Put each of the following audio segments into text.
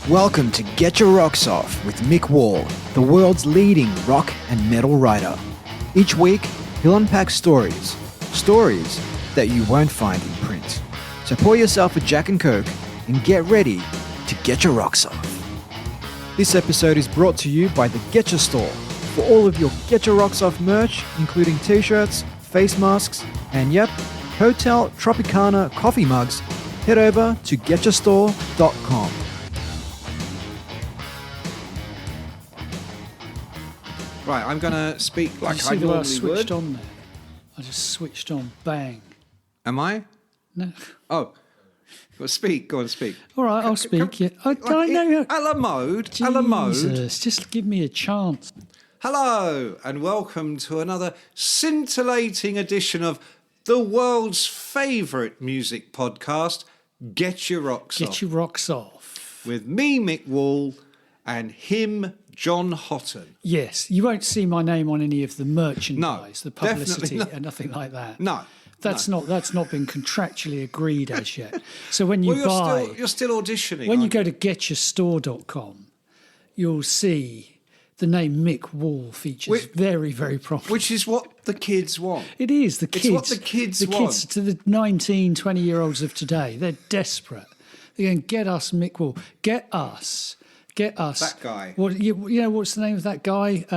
Welcome to Getcha Rocks Off with Mick Wall, the world's leading rock and metal writer. Each week, he'll unpack stories that you won't find in print. So pour yourself a Jack and Coke and get ready to Getcha Rocks Off. This episode is brought to you by the Getcha Store. For all of your Getcha Rocks Off merch, including t-shirts, face masks, and yep, Hotel Tropicana coffee mugs, head over to getchastore.com. Right, I'm going to speak like I normally would. Switched on there. I just switched on. Bang. Am I? No. Oh. Well, speak. Go on, speak. All right, I'll speak. Yeah. I don't know. A la mode. Jesus, just give me a chance. Hello, and welcome to another scintillating edition of the world's favourite music podcast, Getcha Rocks Off. Getcha Rocks Off. With me, Mick Wall, and him, John Houghton. Yes, you won't see my name on any of the merchandise, the publicity, not. and nothing like that. No. That's not been contractually agreed as yet. So when you you're still auditioning. When you go to getchastore.com, you'll see the name Mick Wall features very, very prominently. Which is what the kids want. It is, the kids. It's what the kids want. The kids, to the 19, 20-year-olds of today, they're desperate. They're going, get us Mick Wall. Get us. That guy. You know, what's the name of that guy?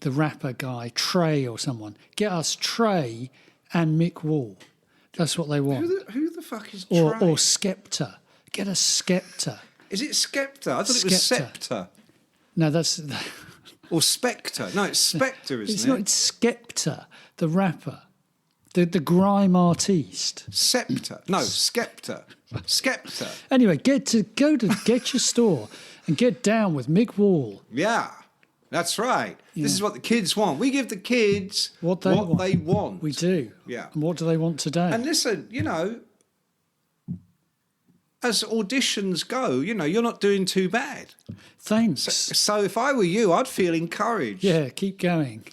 The rapper guy, Trey or someone. Get us Trey and Mick Wall. That's what they want. Who the fuck is Trey? Or Skepta. Get us Skepta. Is it Skepta? I thought it was Scepter. No, that's... Or Spectre. No, it's Spectre, isn't it? It's not. It's Skepta, the rapper. The grime artiste. Scepter. No, Skepta. Skepta. Anyway, go to Getcha Store and get down with Mick Wall. Yeah, that's right. Yeah. This is what the kids want. We give the kids what they want. We do. Yeah. And what do they want today? And listen, as auditions go, you're not doing too bad. Thanks. So if I were you, I'd feel encouraged. Yeah, keep going.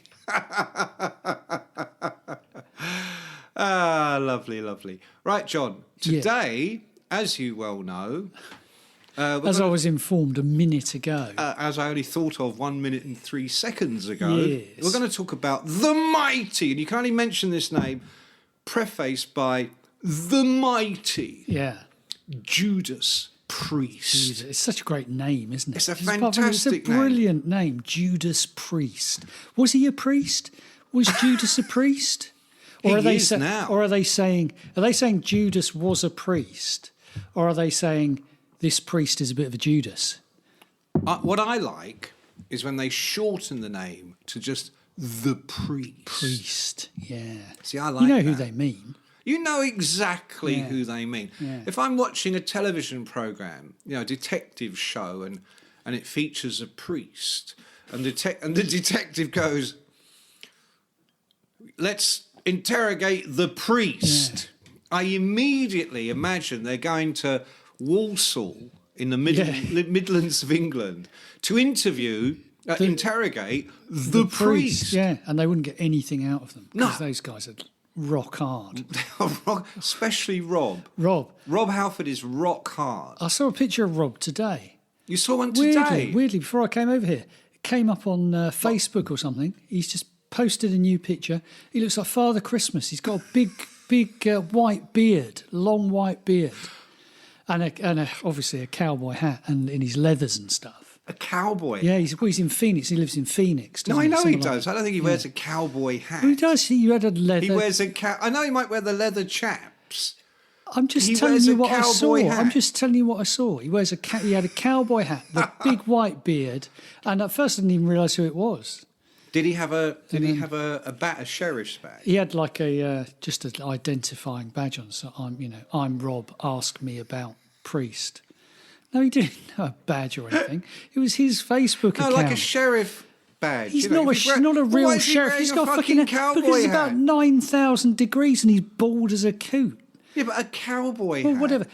Lovely, lovely. Right, John, today, as you well know... I was informed a minute ago. As I only thought of 1 minute and 3 seconds ago, yes. We're going to talk about the mighty, and you can only mention this name, prefaced by the mighty Judas Priest. It's such a great name, isn't it? It's a fantastic name. It's a brilliant name, Judas Priest. Was he a priest? Was Judas a priest? Or he is now. Or are they saying Judas was a priest? Or are they saying this priest is a bit of a Judas? What I like is when they shorten the name to just the priest. Priest, yeah. See, I like that. Who they mean. You know exactly who they mean. Yeah. If I'm watching a television program, a detective show, and it features a priest, and the detective goes, "Let's interrogate the priest." Yeah. I immediately imagine they're going to Walsall in the Midlands of England to interrogate the priest. Yeah, and they wouldn't get anything out of them because those guys are rock hard. Especially Rob. Rob Halford is rock hard. I saw a picture of Rob today. You saw one today? Weirdly, before I came over here. It came up on Facebook or something. He's just posted a new picture. He looks like Father Christmas. He's got a big white beard, long white beard. And obviously a cowboy hat and in his leathers and stuff. A cowboy? Yeah, he's in Phoenix. He lives in Phoenix. No, I know he does. I don't think he wears a cowboy hat. Well, he does. He had a leather... He wears I know he might wear the leather chaps. I'm just telling you what I saw. I'm just telling you what I saw. He had a cowboy hat, the big white beard, and at first I didn't even realise who it was. Did he have a sheriff's badge? He had like just an identifying badge on. So I'm Rob. Ask me about Priest. No, he didn't have a badge or anything. It was his Facebook account. No, like a sheriff badge. He's not a real sheriff. He's got a fucking cowboy hat. Because it's about 9,000 degrees and he's bald as a coot. Yeah, but a cowboy hat. Whatever.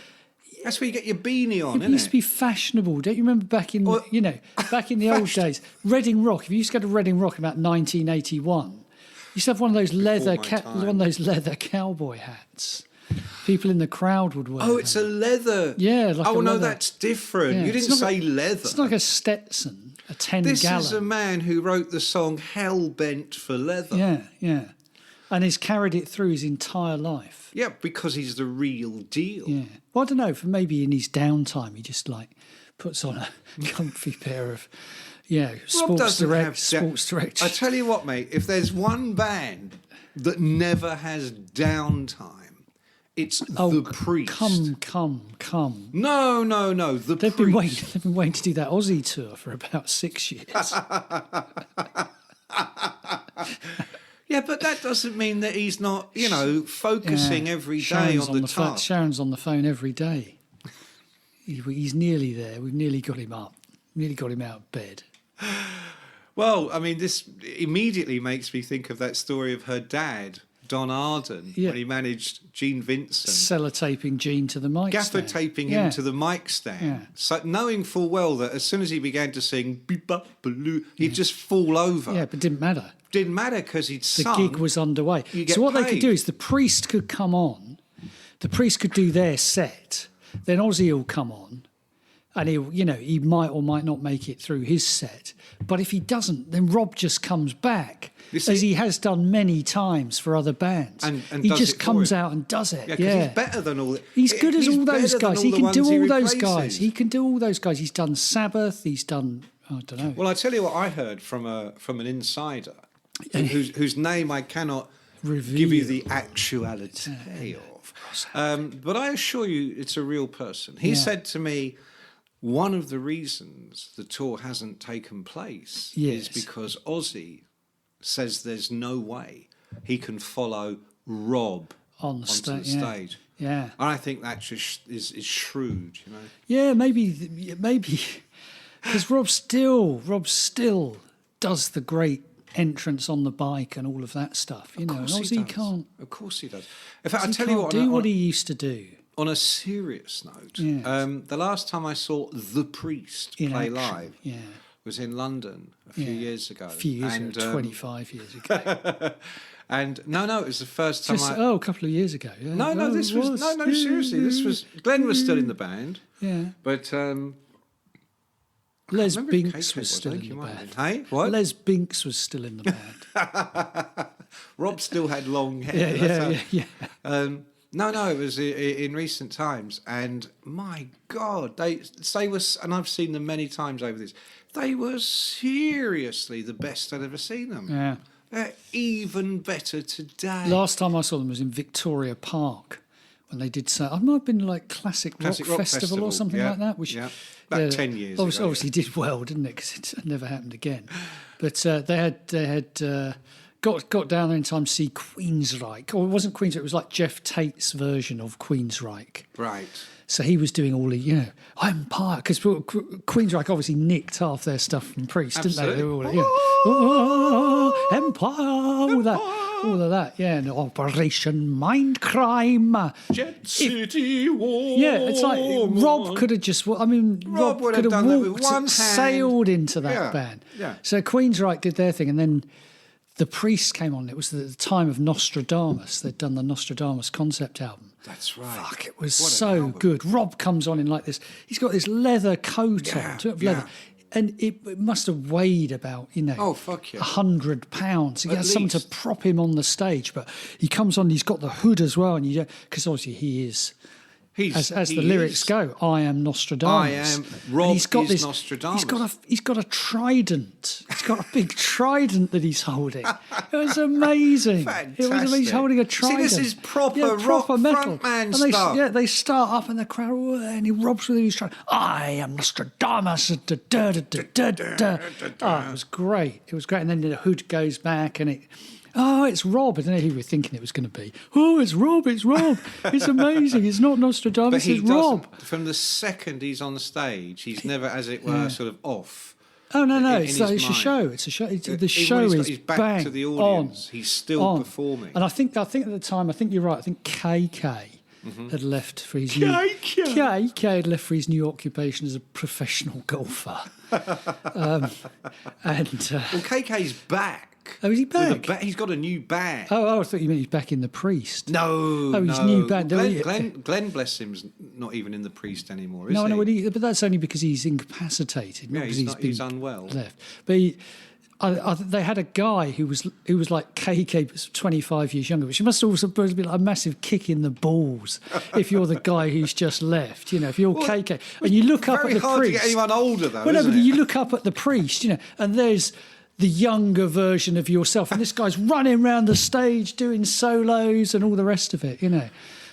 That's where you get your beanie on, It isn't used to it? be fashionable. Don't you remember back in back in the old days, Reading Rock? If you used to go to Reading Rock in about 1981, you used to have one of those leather cowboy hats. People in the crowd would wear. Oh, it's a leather. Yeah. Like oh a no, leather. that's different. Yeah, You didn't say leather. It's like a Stetson, a 10 This gallon. is a man who wrote the song "Hell Bent for Leather." Yeah, yeah. And he's carried it through his entire life. Yeah, because he's the real deal. Yeah. Well, I don't know. For maybe in his downtime, he just like puts on a comfy pair of, Sports Direct. I tell you what, mate. If there's one band that never has downtime, it's the Priest. Come. No. The They've Priest. been waiting to do that Aussie tour for about 6 years. Yeah, but that doesn't mean that he's not, focusing every day on the task. Sharon's on the phone every day. He's nearly there. We've nearly got him up. Nearly got him out of bed. Well, I mean, this immediately makes me think of that story of her dad, Don Arden, when he managed Gene Vincent. Sellotaping Gene to the mic stand. Gaffer taping him to the mic stand. Yeah. So knowing full well that as soon as he began to sing, beep-up-baloo, he'd just fall over. Yeah, but it didn't matter. Didn't matter because he'd sung. The gig was underway. So what they could do is the Priest could come on, the Priest could do their set, then Ozzy will come on, and he might or might not make it through his set. But if he doesn't, then Rob just comes back, as he has done many times for other bands. And he does just it for comes him. out and does it. Yeah, because he's better than all. He's good as all those better than guys. all He the can ones do all those replaces. guys. He can do all those guys. He's done Sabbath. He's done. I don't know. Well, I tell you what I heard from an insider, whose name I cannot give you the actuality of. But I assure you, it's a real person. He said to me, one of the reasons the tour hasn't taken place is because Ozzy says there's no way he can follow Rob onto the stage. Yeah. And I think that just is shrewd, Yeah, maybe, because Rob still does the great entrance on the bike and all of that stuff, and Ozzy can't. Of course he does. In fact, I tell you what, do what he used to do. On a serious note, Yes. the last time I saw The Priest play action, live was in London a few years ago. 25 years ago. And no, it was the first time a couple of years ago. Yeah. No, this was seriously. This was Glenn was still in the band. Yeah. But Les Binks was still in the band. Hey, what? Les Binks was still in the band. Rob still had long hair. Yeah. No, it was in recent times, and my God, they were, and I've seen them many times over this. They were seriously the best I'd ever seen them. Yeah. They're even better today. Last time I saw them was in Victoria Park when they did. It might have been like Classic Rock Festival or something like that. Which about 10 years ago. Obviously did well, didn't it? Because it never happened again. But they had. Got down there in time to see Queensryche. Or it wasn't Queensryche, it was like Jeff Tate's version of Queensryche. Right. So he was doing all the, Empire, because Queensryche obviously nicked half their stuff from Priest, didn't they? They were all like, Empire, all of that, and Operation Mindcrime. Jet City War. Yeah, it's like Rob could have just, Rob would could have have done that with walked, one hand. sailed into that band. Yeah. So Queensryche did their thing, and then the Priest came on. It was the time of Nostradamus. They'd done the Nostradamus concept album. That's right. Fuck, it was so good. Rob comes on in like this. He's got this leather coat on, leather. And it must have weighed about, oh, fuck yeah, 100 pounds. He has someone to prop him on the stage, but he comes on, he's got the hood as well, and because obviously he is... As the lyrics go, I am Nostradamus. Rob is Nostradamus. He's got a trident. He's got a big trident that he's holding. It was amazing. Fantastic. It was amazing. He's holding a trident. See, this is proper rock metal. Frontman stuff. They start up in the crowd, and he robs with his trident. I am Nostradamus. It was great. It was great. And then the hood goes back, and it's Rob. I don't know who we're thinking it was going to be. Oh, it's Rob. It's amazing. It's not Nostradamus, it's Rob. From the second he's on the stage, he's never, as it were, sort of off. Oh, no. It's a show. It's a show. The show is he's back bang to the audience. on, He's still performing. And I think at the time, I think you're right. I think KK had left for his KK had left for his new occupation as a professional golfer. Well, KK's back. Oh, is he back? He's got a new band. Oh, I thought you meant he's back in the Priest. No. Oh, his new band. Glenn, bless him's not even in the Priest anymore, is no, he? No, but that's only because he's incapacitated. Not because he's unwell. Left. But they had a guy who was like KK, but 25 years younger, which must also be like a massive kick in the balls if you're the guy who's just left. You know, if you're KK and you look up at the Priest. Very hard to get anyone older, though. Well, no, but it? You look up at the Priest, you know, and there's the younger version of yourself, and this guy's running around the stage doing solos and all the rest of it. You know,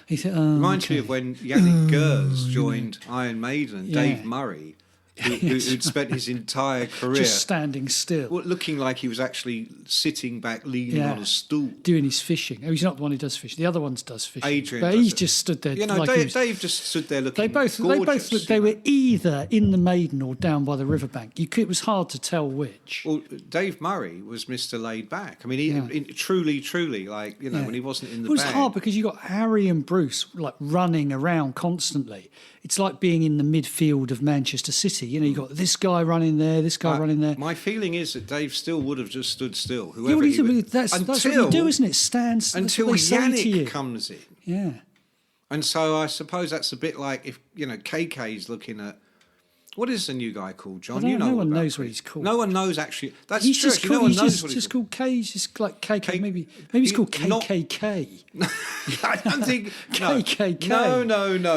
he said, reminds me of when Yannick Gers joined Iron Maiden and Dave Murray. Who'd spent his entire career just standing still, looking like he was actually sitting back, leaning on a stool, doing his fishing. Oh, he's not the one who does fishing. The other one does fishing. Adrian, but he's just stood there. You know, like Dave just stood there looking. They both looked. They were either in the Maiden or down by the riverbank. It was hard to tell which. Well, Dave Murray was Mr. Laid Back. I mean, he truly, like when he wasn't in the band. It was hard because you got Harry and Bruce like running around constantly. It's like being in the midfield of Manchester City. You know, you got this guy running there, this guy running there. My feeling is that Dave still would have just stood still. That's what you do, isn't it? Stands until Yannick comes in. Yeah. And so I suppose that's a bit like if KK's looking at. What is the new guy called, John? No one knows what he's called. No one knows actually. That's he's true. Just no one knows what he's just called K. He's just like KK. Maybe he's called KKK. I don't think KKK. No.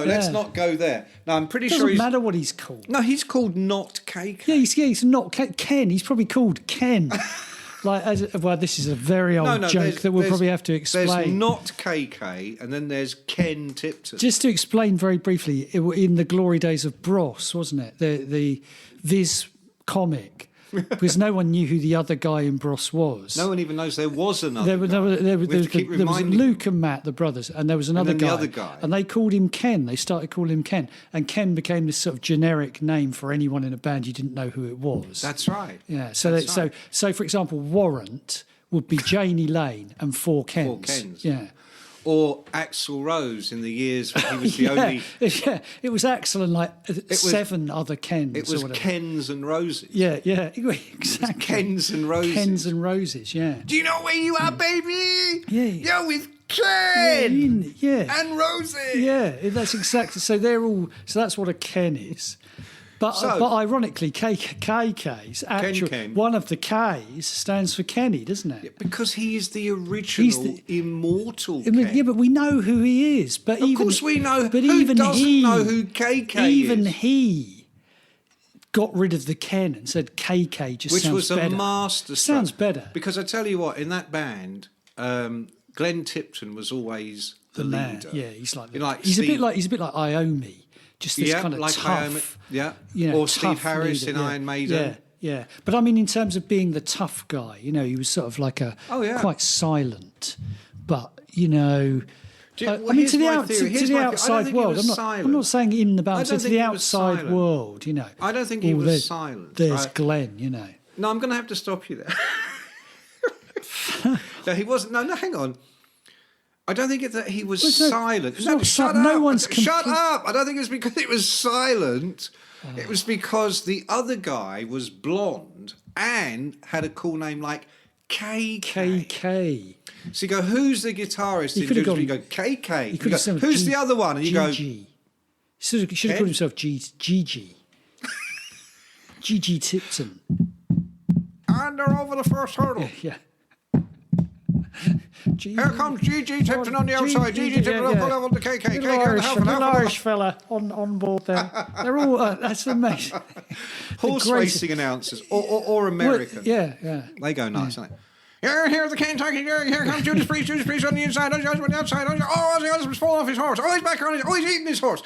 Let's not go there. No, I'm pretty sure. Doesn't matter what he's called. No, he's called not KK. Yeah, he's not Ken. He's probably called Ken. This is a very old joke that we'll probably have to explain. There's not KK, and then there's Ken Tipton. Just to explain very briefly, in the glory days of Bros, wasn't it? The Viz comic. Because no one knew who the other guy in Bros was. No one even knows there was another guy. There was Luke and Matt, the brothers, and there was another guy. The other guy. And they called him Ken. They started calling him Ken. And Ken became this sort of generic name for anyone in a band you didn't know who it was. That's right. Yeah. So for example, Warrant would be Janie Lane and four Kens. Four Kens. Yeah. Or Axl Rose in the years when he was the only. Yeah, it was Axl and seven other Kens. It was Kens and Roses. Yeah, exactly. Kens and Roses. Kens and Roses, yeah. Do you know where you are, baby? Yeah. You're with Ken. Yeah. And Rosie. Yeah, that's exactly. So they're all. So that's what a Ken is. But ironically, KK's actually one of the K's stands for Kenny, doesn't it? Yeah, because he is the original immortal Ken. Yeah, but we know who he is. But of course we know. But who even doesn't know who KK is? Even he got rid of the Ken and said KK just Which sounds was better. A master Sounds better. Because I tell you what, in that band, Glenn Tipton was always the leader. Yeah, he's like, he's a bit like Iommi. Just this kind of tough, or Steve Harris leader, in Iron Maiden. Yeah. But I mean, in terms of being the tough guy, he was sort of like quite silent. But to the outside world, I'm not saying in the band. To the outside world, I don't think he was silent. There's Glenn, No, I'm going to have to stop you there. No, he wasn't. No, hang on. I don't think that he was silent. Shut up! I don't think it was because it was silent. It was because the other guy was blonde and had a cool name like KK. So you go, who's the guitarist? You go, KK. Who's the other one? And you go, He should have called himself Gigi. Gigi Tipton. And they're over the first hurdle. Yeah. Here comes Gigi Tipton on the outside. Gigi Tipton up level to KK. Little Irish fella on board there. They're all that's amazing. Horse racing announcers or American. Yeah. They go nuts, don't they? Here's the Kentucky. Here comes Judas Priest on the inside. On the outside. Oh, the husband's fallen off his horse. Oh, he's back on his. Oh, he's eating his horse.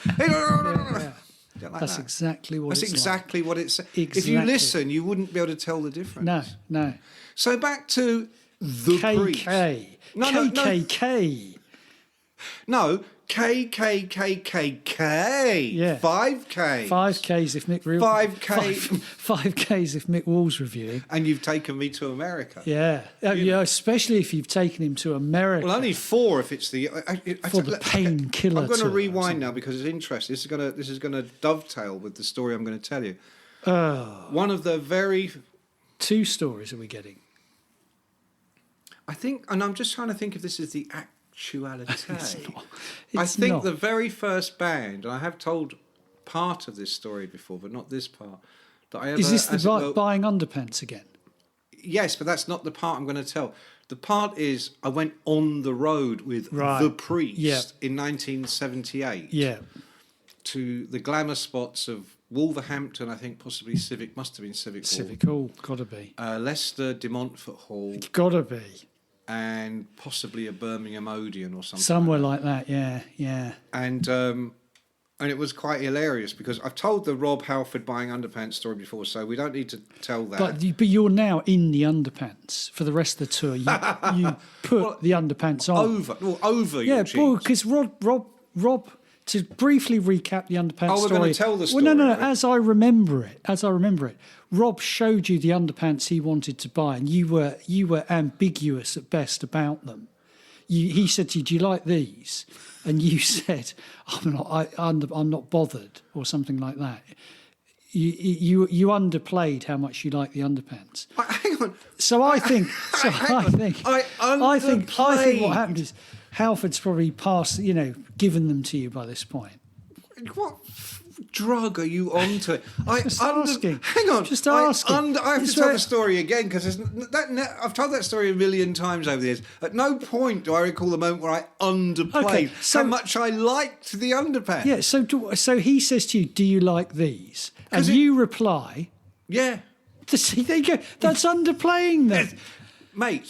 That's exactly what it's exactly what it's. If you listen, you wouldn't be able to tell the difference. No. So back to the Priest. KKK. No, KKKKK. Yeah. 5K. 5Ks if Mick 5K. 5Ks if Mick Wall's reviewing. And you've taken me to America. Yeah. Yeah, especially if you've taken him to America. Well, only 4 if it's the the painkiller. I'm going to tour rewind now because it's interesting. This is going to dovetail with the story I'm going to tell you. One of the very 2 stories are we getting? I think, and I'm just trying to think if this is the actuality. It's I think not. the very first band, and I have told part of this story before, but not this part. That I ever, Is this buying underpants again? Yes, but that's not the part I'm going to tell. The part is I went on the road with The Priest in 1978 to the glamour spots of Wolverhampton, I think possibly Civic, must have been Civic Hall. Civic Hall, gotta be. Leicester, De Montfort Hall. Gotta be. And possibly a Birmingham Odeon or something. Somewhere like that, yeah. And it was quite hilarious because I've told the Rob Halford buying underpants story before, so we don't need to tell that. But you're now in the underpants for the rest of the tour. You put the underpants on. Over your jeans. Yeah, because Rob, to briefly recap the underpants story. We're going to tell the story. Well, no. Right? As I remember it, Rob showed you the underpants he wanted to buy, and you were ambiguous at best about them. He said to you, "Do you like these?" And you said, "I'm not bothered," or something like that. You underplayed how much you like the underpants. Hang on. I think what happened is Halford's probably given them to you by this point. What drug are you onto? Asking. Hang on. Just asking. I have to tell the story again because I've told that story a million times over the years. At no point do I recall the moment where I underplayed how much I liked the underpants. Yeah. So he says to you, "Do you like these?" And you reply, "Yeah." See, there you go. That's underplaying them. Mate,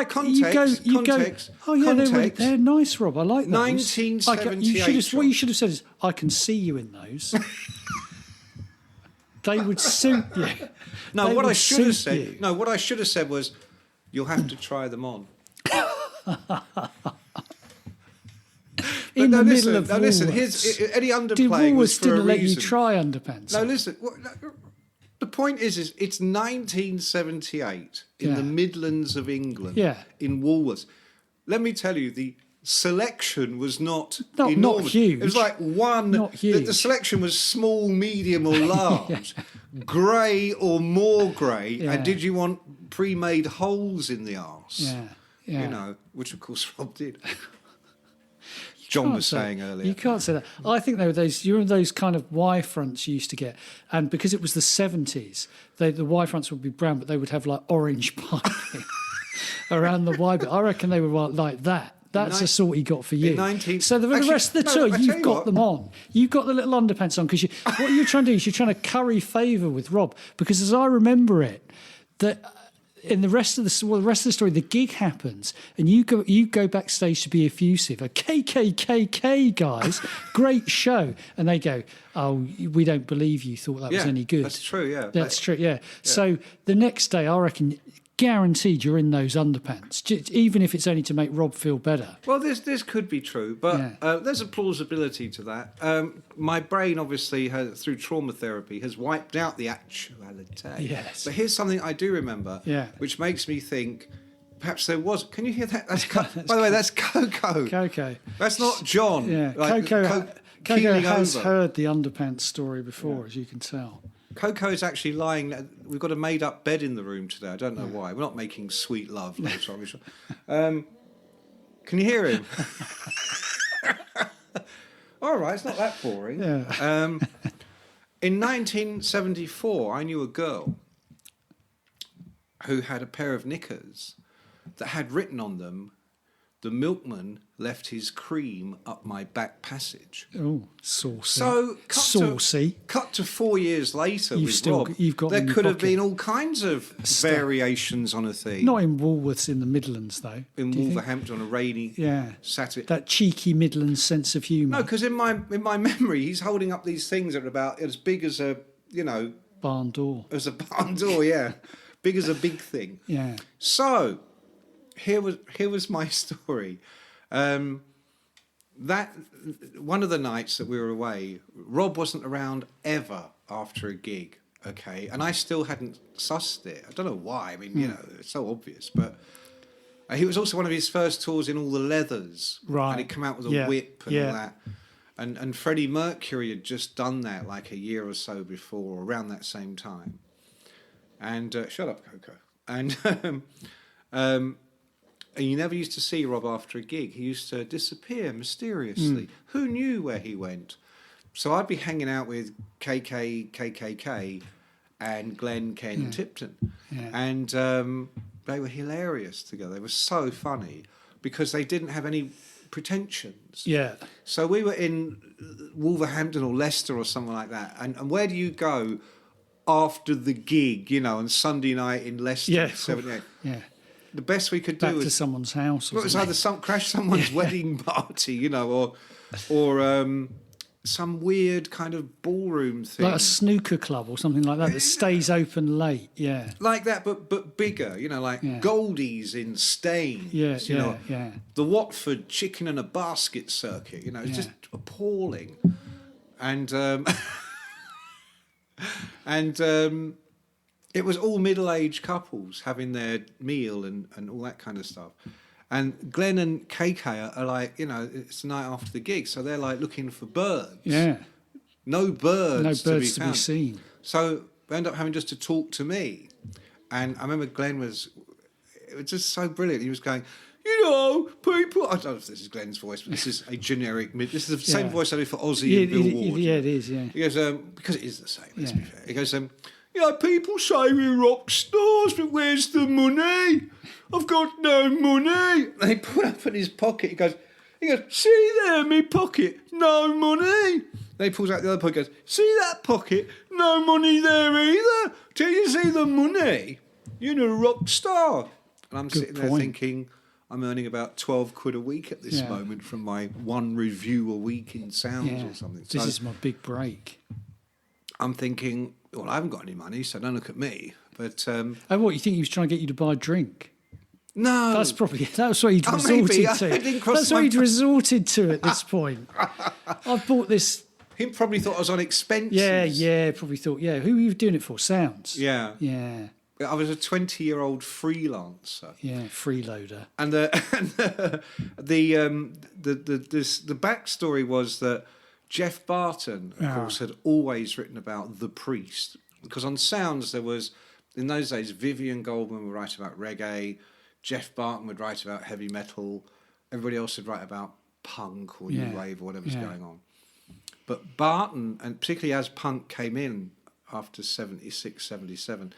context. Oh yeah, they're nice, Rob. I like those. 1978. What you should have said is, "I can see you in those." They would suit you. What I should have said was, "You'll have to try them on." In the middle of listen. Woolworths. Any underplaying was for a didn't let reason. you try underpants. No, listen. The point is it's 1978 in the Midlands of England, in Woolworths. Let me tell you, the selection was not enormous. Not huge. It was like one. Not huge. The selection was small, medium, or large, grey or more grey. Yeah. And did you want pre-made holes in the arse? Yeah. Which of course Rob did. John was saying earlier. You can't say that. I think they were those kind of Y fronts you used to get, and because it was the 70s, the Y fronts would be brown, but they would have like orange piping around the Y bit. I reckon they were like that. That's the sort he got for you. So the rest of the tour, you've got them on. You've got the little underpants on because what you're trying to do is you're trying to curry favour with Rob, because as I remember it, that. In the rest of the story, the gig happens, and you go backstage to be effusive. A KKKK guys, great show, and they go, "Oh, we don't believe you thought that was any good." That's true. Yeah, that's true. Yeah. So the next day, I reckon, guaranteed you're in those underpants, even if it's only to make Rob feel better. Well, this could be true, but there's a plausibility to that. My brain, obviously, through trauma therapy, has wiped out the actuality. Yes. But here's something I do remember, which makes me think perhaps there was. Can you hear that? By the way, that's Coco. Coco. That's not John. Yeah. Coco has heard the underpants story before, as you can tell. Coco is actually lying. We've got a made-up bed in the room today. I don't know why. We're not making sweet love later on. Can you hear him? All right, it's not that boring. Yeah. In 1974, I knew a girl who had a pair of knickers that had written on them, "The milkman left his cream up my back passage." Oh, saucy. So saucy. Cut to 4 years later Rob, you've got there could have been all kinds of variations on a theme. Not in Woolworths in the Midlands, though. In Wolverhampton on a rainy Saturday. That cheeky Midlands sense of humour. No, because in my memory, he's holding up these things that are about as big as a barn door. As a barn door, yeah, big as a big thing. Yeah. So here was my story. that one of the nights that we were away, Rob wasn't around ever after a gig. Okay, and I still hadn't sussed it. I don't know why. I mean, you know, it's so obvious. But he was also one of his first tours in all the leathers, right? And he'd come out with a whip and all that. And Freddie Mercury had just done that like a year or so before, around that same time. And shut up, Coco. And you never used to see Rob after a gig. He used to disappear mysteriously. Who knew where he went? So I'd be hanging out with KKK, and Glenn, Ken, Tipton. Yeah. And they were hilarious together. They were so funny because they didn't have any pretensions. Yeah. So we were in Wolverhampton or Leicester or something like that. And where do you go after the gig, you know, on Sunday night in Leicester? Yeah. 78? Yeah. The best we could do was to someone's house. It was either crash someone's wedding party, you know, or some weird kind of ballroom thing, like a snooker club or something like that stays open late. Yeah, like that, but bigger, you know, like Goldie's in Staines. Yeah, you know, the Watford chicken and a basket circuit. You know, it's just appalling, and it was all middle-aged couples having their meal and all that kind of stuff. And Glenn and KK are like, you know, it's the night after the gig, so they're like looking for birds. Yeah. No birds to be found. Seen. So they end up having just to talk to me. And I remember Glenn it was just so brilliant. He was going, you know, people, I don't know if this is Glenn's voice, but this is a generic, this is the same voice I do for Ozzy and Bill Ward. Yeah, it is, yeah. He goes, because it is the same, let's be fair. He goes, you know, people say we're rock stars, but where's the money? I've got no money. And he put up in his pocket. He goes, see there in my pocket, no money. Then he pulls out the other pocket. Goes, see that pocket, no money there either. Till you see the money, you're a rock star. And I'm sitting there thinking, I'm earning about 12 quid a week at this moment from my one review a week in Sounds or something. This is my big break. I'm thinking, well, I haven't got any money, so don't look at me. But what, you think he was trying to get you to buy a drink? No, that's what he'd resorted to. That's what he'd resorted to at this point. I've bought this. He probably thought I was on expenses. Yeah, probably thought. Yeah, who were you doing it for? Sounds. Yeah. I was a 20-year-old freelancer. Yeah, freeloader. And the backstory was that Jeff Barton, of course, had always written about the Priest, because on Sounds there was, in those days, Vivian Goldman would write about reggae, Jeff Barton would write about heavy metal, everybody else would write about punk or new wave or whatever's going on. But Barton, and particularly as punk came in after 76, 77,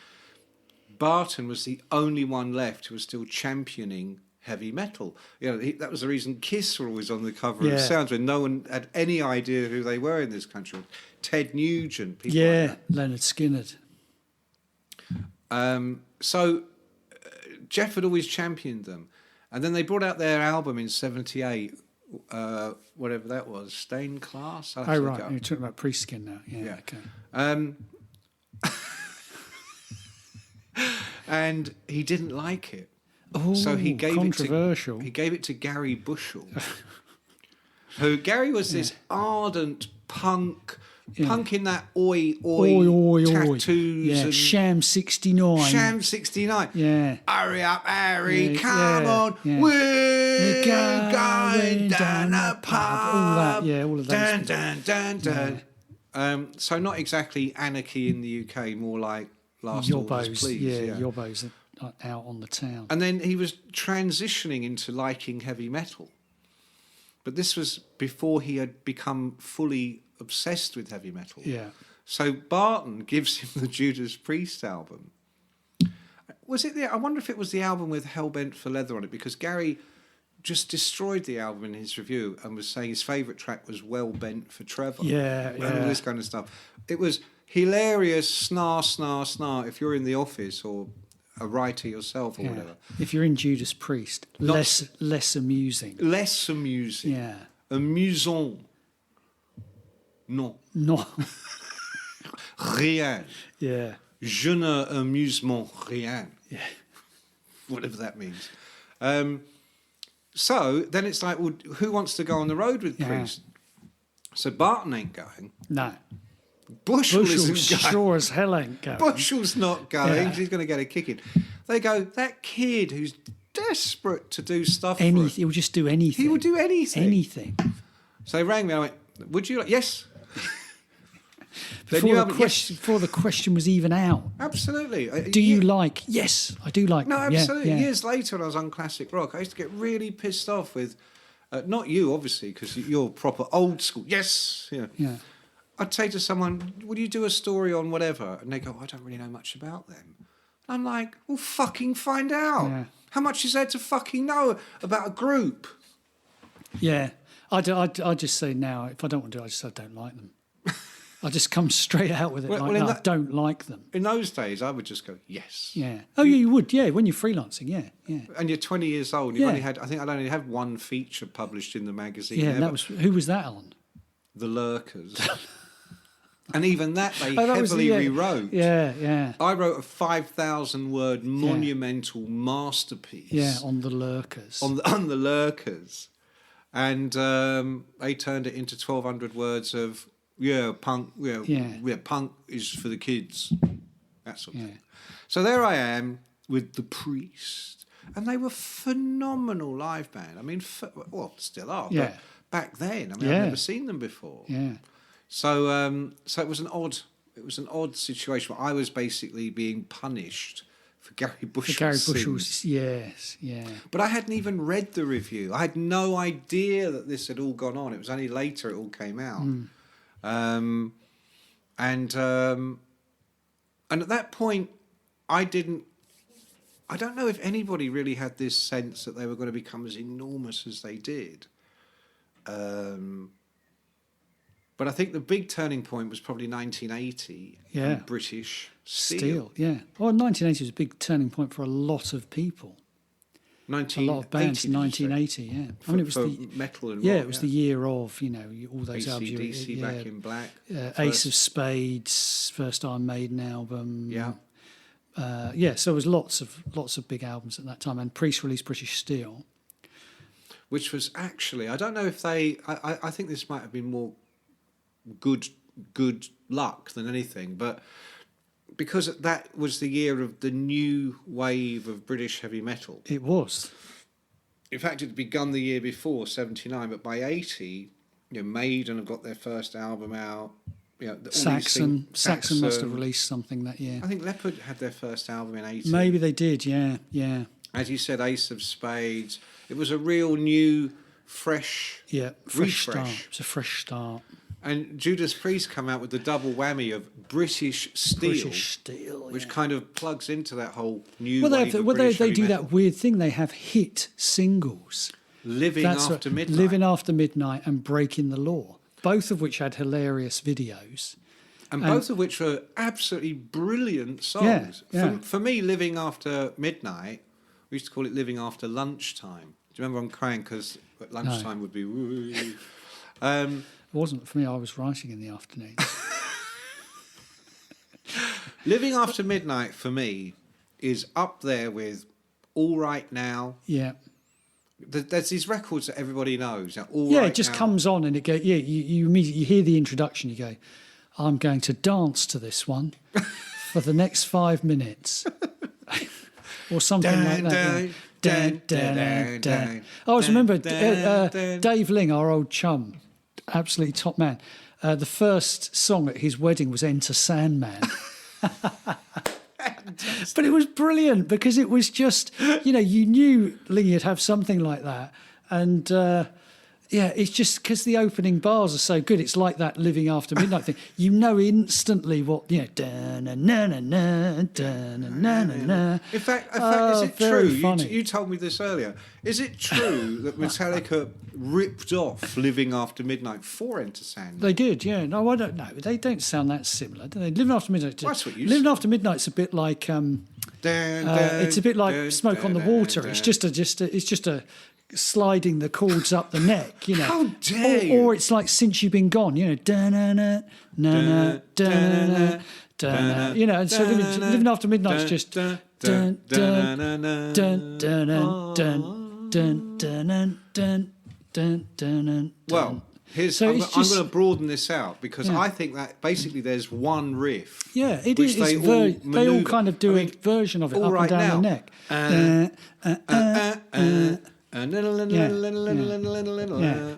Barton was the only one left who was still championing heavy metal. You know, that was the reason Kiss were always on the cover of Sounds, when no one had any idea who they were in this country. Ted Nugent, people like that. Leonard Skinner. So Jeff had always championed them. And then they brought out their album in 78, whatever that was, Stained Class? Oh, right. You're talking about Priest Skin now. Yeah. Okay. And he didn't like it. Oh, so he gave controversial. He gave it to Gary Bushell. Gary was this ardent punk in that oi tattoos. And Sham 69. Sham 69. Yeah. Hurry up, Harry, come on. Yeah. We're going down a pub. All that, all of those. Dun. So not exactly anarchy in the UK, more like Last Orders, Please. Yobbos out on the town. And then he was transitioning into liking heavy metal. But this was before he had become fully obsessed with heavy metal. Yeah. So Barton gives him the Judas Priest album. I wonder if it was the album with Hellbent for Leather on it, because Gary just destroyed the album in his review and was saying his favourite track was Well Bent for Trevor. And all this kind of stuff. It was hilarious, snarl, if you're in the office or a writer yourself or whatever. If you're in Judas Priest, less amusing. Less amusing. Yeah. Amusant. Non. Rien. Yeah. Je ne amusement rien. Yeah. Whatever that means. So then it's like, well, who wants to go on the road with Priest? So Barton ain't going. No. Bushell isn't going. Sure as hell ain't going. Bushell's not going. He's going to get a kicking. They go, that kid who's desperate to do stuff. He will just do anything. He will do anything. Anything. So they rang me. I went, would you like? Yes. Before the question was even out. Absolutely. Do you like? Yes, I do like. No, them. absolutely. Yeah. Years later, when I was on Classic Rock, I used to get really pissed off with, not you, obviously, because you're proper old school. Yes. Yeah. I'd say to someone, would you do a story on whatever? And they go, I don't really know much about them. And I'm like, well, fucking find out. Yeah. How much is there to fucking know about a group? Yeah. I just say now, if I don't want to do it, I just say I don't like them. I just come straight out with it. I don't like them. In those days, I would just go, yes. Yeah. Oh, yeah, you would. Yeah, when you're freelancing. Yeah. And you're 20 years old. You've only had, I think I'd only had one feature published in the magazine. Yeah, and who was that on? The Lurkers. And even that they heavily rewrote. Yeah. I wrote a 5,000-word monumental masterpiece. Yeah, on the Lurkers. On the Lurkers. And they turned it into 1,200 words of, punk, punk is for the kids. That sort of thing. So there I am with the Priest. And they were phenomenal live band. I mean, still are. But back then, I've never seen them before. Yeah. So it was an odd situation where I was basically being punished for Gary Bushell's yes, yeah. But I hadn't even read the review. I had no idea that this had all gone on. It was only later it all came out. And at that point, I don't know if anybody really had this sense that they were going to become as enormous as they did. But I think the big turning point was probably 1980 and British Steel. Yeah. Well, 1980 was a big turning point for a lot of people. A lot of bands in 1980, yeah. I mean, it was the metal and rock, it was the year of, all those albums. AC/DC, Back in Black. Ace of Spades, first Iron Maiden album. Yeah. So there was lots of big albums at that time, and Priest released British Steel. Which was actually, I don't know if they, I think this might have been more good luck than anything, but because that was the year of the new wave of British heavy metal. It was. In fact, it had begun the year before, 79, but by 80, Maiden have got their first album out. Saxon must have released something that year. I think Leopard had their first album in 80. Maybe they did, yeah. As you said, Ace of Spades. It was a real new, fresh refresh. Start. It was a fresh start. And Judas Priest come out with the double whammy of British Steel, which kind of plugs into that whole new wave of British they do metal. that weird thing. They have hit singles. Living After Midnight and Breaking the Law, both of which had hilarious videos. And both of which were absolutely brilliant songs. Yeah. For me, Living After Midnight, we used to call it Living After Lunchtime. Do you remember I'm crying because at lunchtime would be... It wasn't for me. I was writing in the afternoon. Living After Midnight, for me, is up there with All Right Now. Yeah. There's these records that everybody knows. It just comes on and it goes... Yeah, you immediately hear the introduction, you go, I'm going to dance to this one for the next 5 minutes. Or something like that. I always remember Dave Ling, our old chum, absolutely top man. The first song at his wedding was Enter Sandman. But it was brilliant because it was just, you knew Ling would have something like that. And it's just because the opening bars are so good. It's like that Living After Midnight thing. You know instantly what, In fact, is it true? You told me this earlier. Is it true that Metallica ripped off Living After Midnight for Enter Sandman? They did, yeah. No, I don't know. They don't sound that similar, do they? Living After Midnight. That's what you Living said. After Midnight's a bit like it's a bit like Smoke on the Water. It's just a sliding the chords up the neck, How dare you? Or it's like Since You've Been Gone, da-na-na, na-na, da-na, da-na, and so Living After Midnight's just dun, dun, dun, dun, dun, dun, dun, dun, dun, dun, dun, dun, dun. Well, I'm going to broaden this out because I think that basically there's one riff. Yeah, it which is. They all kind of do a version of it up and down the neck.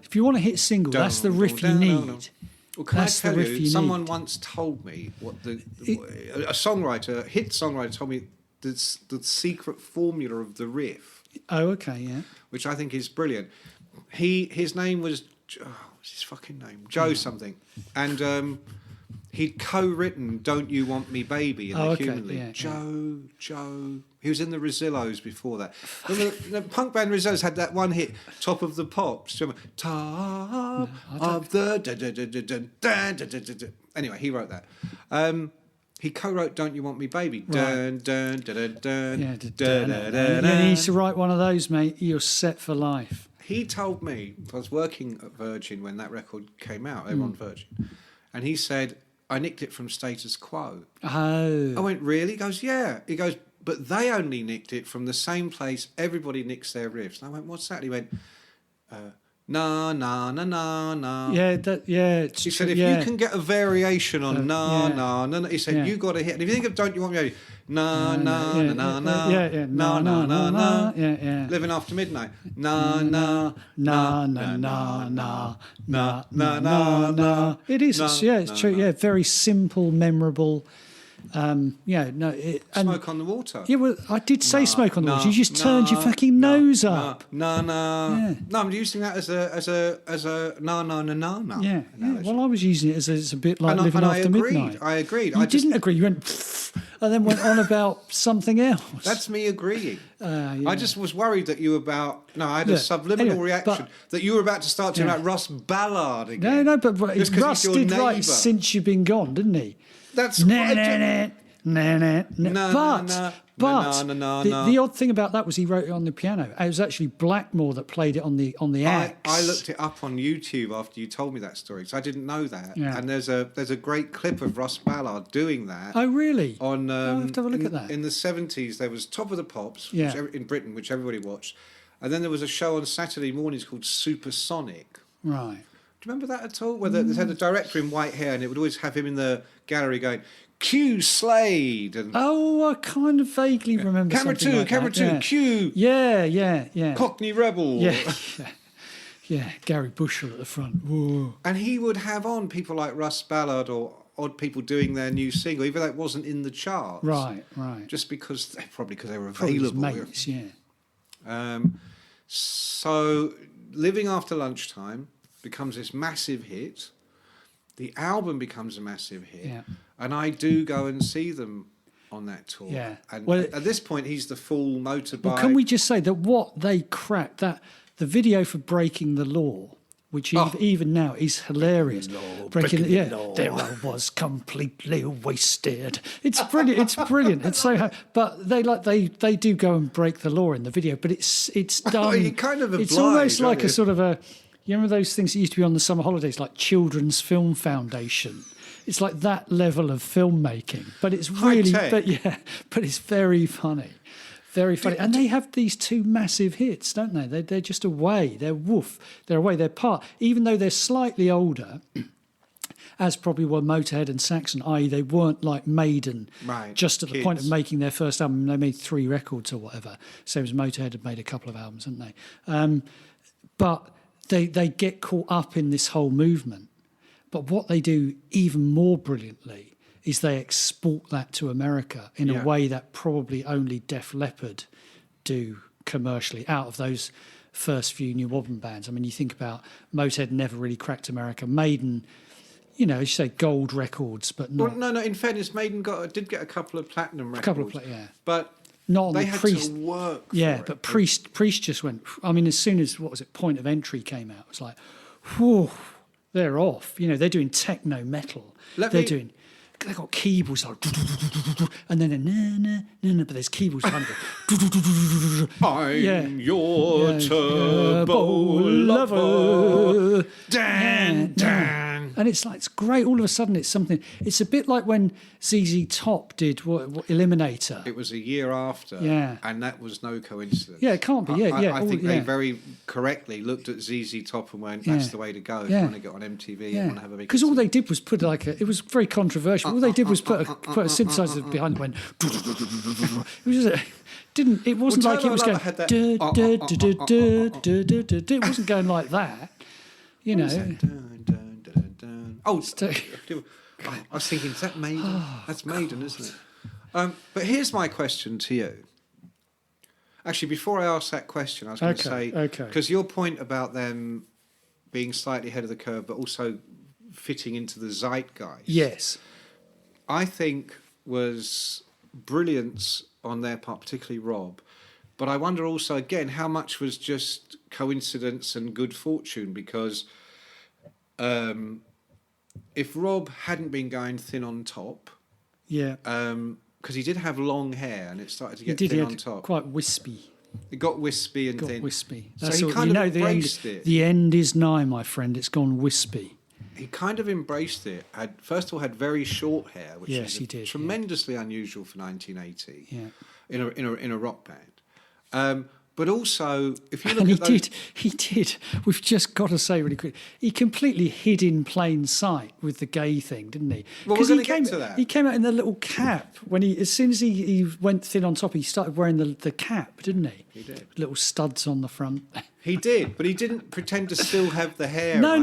If you want to hit single, that's the riff you need. Well, can I tell you, someone once told me what a hit songwriter told me the secret formula of the riff. Oh, okay, yeah. Which I think is brilliant. His name was, what's his fucking name? Joe something. And he'd co-written "Don't You Want Me, Baby" in the Human League. Yeah, Joe. He was in the Rosillos before that. The punk band Rosillos had that one hit, "Top of the Pops." Top of the. Anyway, he wrote that. He co-wrote "Don't You Want Me, Baby." Dun dun dun dun. You need to write one of those, mate. You're set for life. He told me, I was working at Virgin when that record came out. They were on Virgin, and he said, I nicked it from Status Quo. Oh. I went, really? He goes, yeah. He goes, but they only nicked it from the same place everybody nicks their riffs. And I went, what's that? And he went, na, na, na, na, na. Yeah, he said, if you can get a variation on na, na, na, he said, you got to hit. And if you think of "Don't You Want Me," na, na, na, na, na, na, na, na, na, Living After Midnight. Na, na, na, na, na, na, na, na, na, na. It is, it's true. Yeah, very simple, memorable. Smoke on the Water. Yeah, well, I did say Smoke on the Water. You just turned your fucking nose up. No, I'm using that as a na na na na na. Yeah. Well, I was using it as a bit like Living After Midnight. I agreed. You didn't agree. You went and then went on about something else. That's me agreeing. I just was worried that you were about. No, I had a subliminal reaction that you were about to start talking about Russ Ballard again. No, but Russ did write "Since You've Been Gone," didn't he? That's but the odd thing about that was he wrote it on the piano. It was actually Blackmore that played it on the axe. I looked it up on YouTube after you told me that story, so I didn't know that. Yeah. And there's a great clip of Russ Ballard doing that. Oh, really? On I'll have to have a look at that. In the 70s, there was Top of the Pops in Britain, which everybody watched, and then there was a show on Saturday mornings called Supersonic. Right. Do you remember that at all? Where they had a director in white hair, and it would always have him in the gallery going, "Q Slade." And I kind of vaguely remember camera something like camera that. two, Q. Yeah. Cockney Rebel. Yeah. Gary Bushell at the front. Whoa. And he would have on people like Russ Ballard or odd people doing their new single, even though it wasn't in the charts. Right. Just because they were available. Mates, So, Living After Lunchtime becomes this massive hit. The album becomes a massive hit, and I do go and see them on that tour. Yeah. And at this point, he's the full motorbike. Well, can we just say that what they cracked, that the video for Breaking the Law, which even now is hilarious. Breaking the law. There I was completely wasted. It's brilliant. It's so. But they do go and break the law in the video, but it's done. Kind of it's almost like a sort of a. You remember those things that used to be on the summer holidays, like Children's Film Foundation? It's like that level of filmmaking, but it's really, but it's very funny. Very funny. And they have these two massive hits, don't they? They're just away. They're They're away. They're part. Even though they're slightly older, as probably were Motorhead and Saxon, i.e. they weren't like Maiden, just at the point of making their first album. They made 3 records or whatever. Same as Motorhead had made a couple of albums, hadn't they? But they get caught up in this whole movement. But what they do even more brilliantly is they export that to America in a way that probably only Def Leppard do commercially out of those first few New Modern bands. I mean, you think about Motorhead never really cracked America. Maiden, as you say, gold records, but not... Well, no, in fairness, Maiden did get a couple of platinum records. But not on they the had Priest. to work for yeah, it. but Priest just went... I mean, as soon as, Point of Entry came out, it was like, whew, they're off. They're doing techno metal. They've got keyboards like, and then but there's keyboards behind it. I'm your turbo lover. Dan. And it's like, it's great. All of a sudden, it's something. It's a bit like when ZZ Top did what Eliminator. It was a year after, and that was no coincidence. Yeah, it can't be. I think they very correctly looked at ZZ Top and went, "That's the way to go. If you want to get on MTV, you want to have a big." Because all they did was put it was very controversial. All they did was put a synthesizer behind it. Went. It wasn't like it was going. It wasn't going like that. You know. I was thinking, is that Maiden? That's Maiden, isn't it? But here's my question to you. Actually, before I ask that question, I was going to say, because your point about them being slightly ahead of the curve, but also fitting into the zeitgeist. Yes. I think was brilliance on their part, particularly Rob. But I wonder also, again, how much was just coincidence and good fortune, because if Rob hadn't been going thin on top, because he did have long hair and it started to get thin on top, quite wispy. It got wispy and thin. Wispy. So he kind of embraced it. The end is nigh, my friend. It's gone wispy. He kind of embraced it. First of all, had very short hair, which is tremendously unusual for 1980. Yeah. In a rock band. But also, if you look he did. We've just got to say really quick, he completely hid in plain sight with the gay thing, didn't he? Well, we're going to get to that. He came out in the little cap as soon as he went thin on top. He started wearing the cap, didn't he? He did. Little studs on the front. He did, but he didn't pretend to still have the hair. No.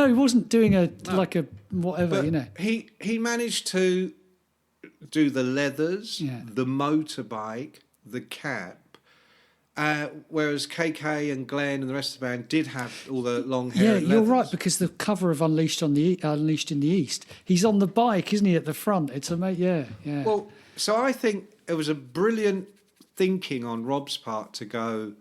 He wasn't doing like a whatever, but He managed to do the leathers, the motorbike, the cap. Whereas KK and Glenn and the rest of the band did have all the long hair. Yeah, you're right, because the cover of Unleashed in the East, he's on the bike, isn't he, at the front? It's amazing. Yeah. Well, so I think it was a brilliant thinking on Rob's part to go,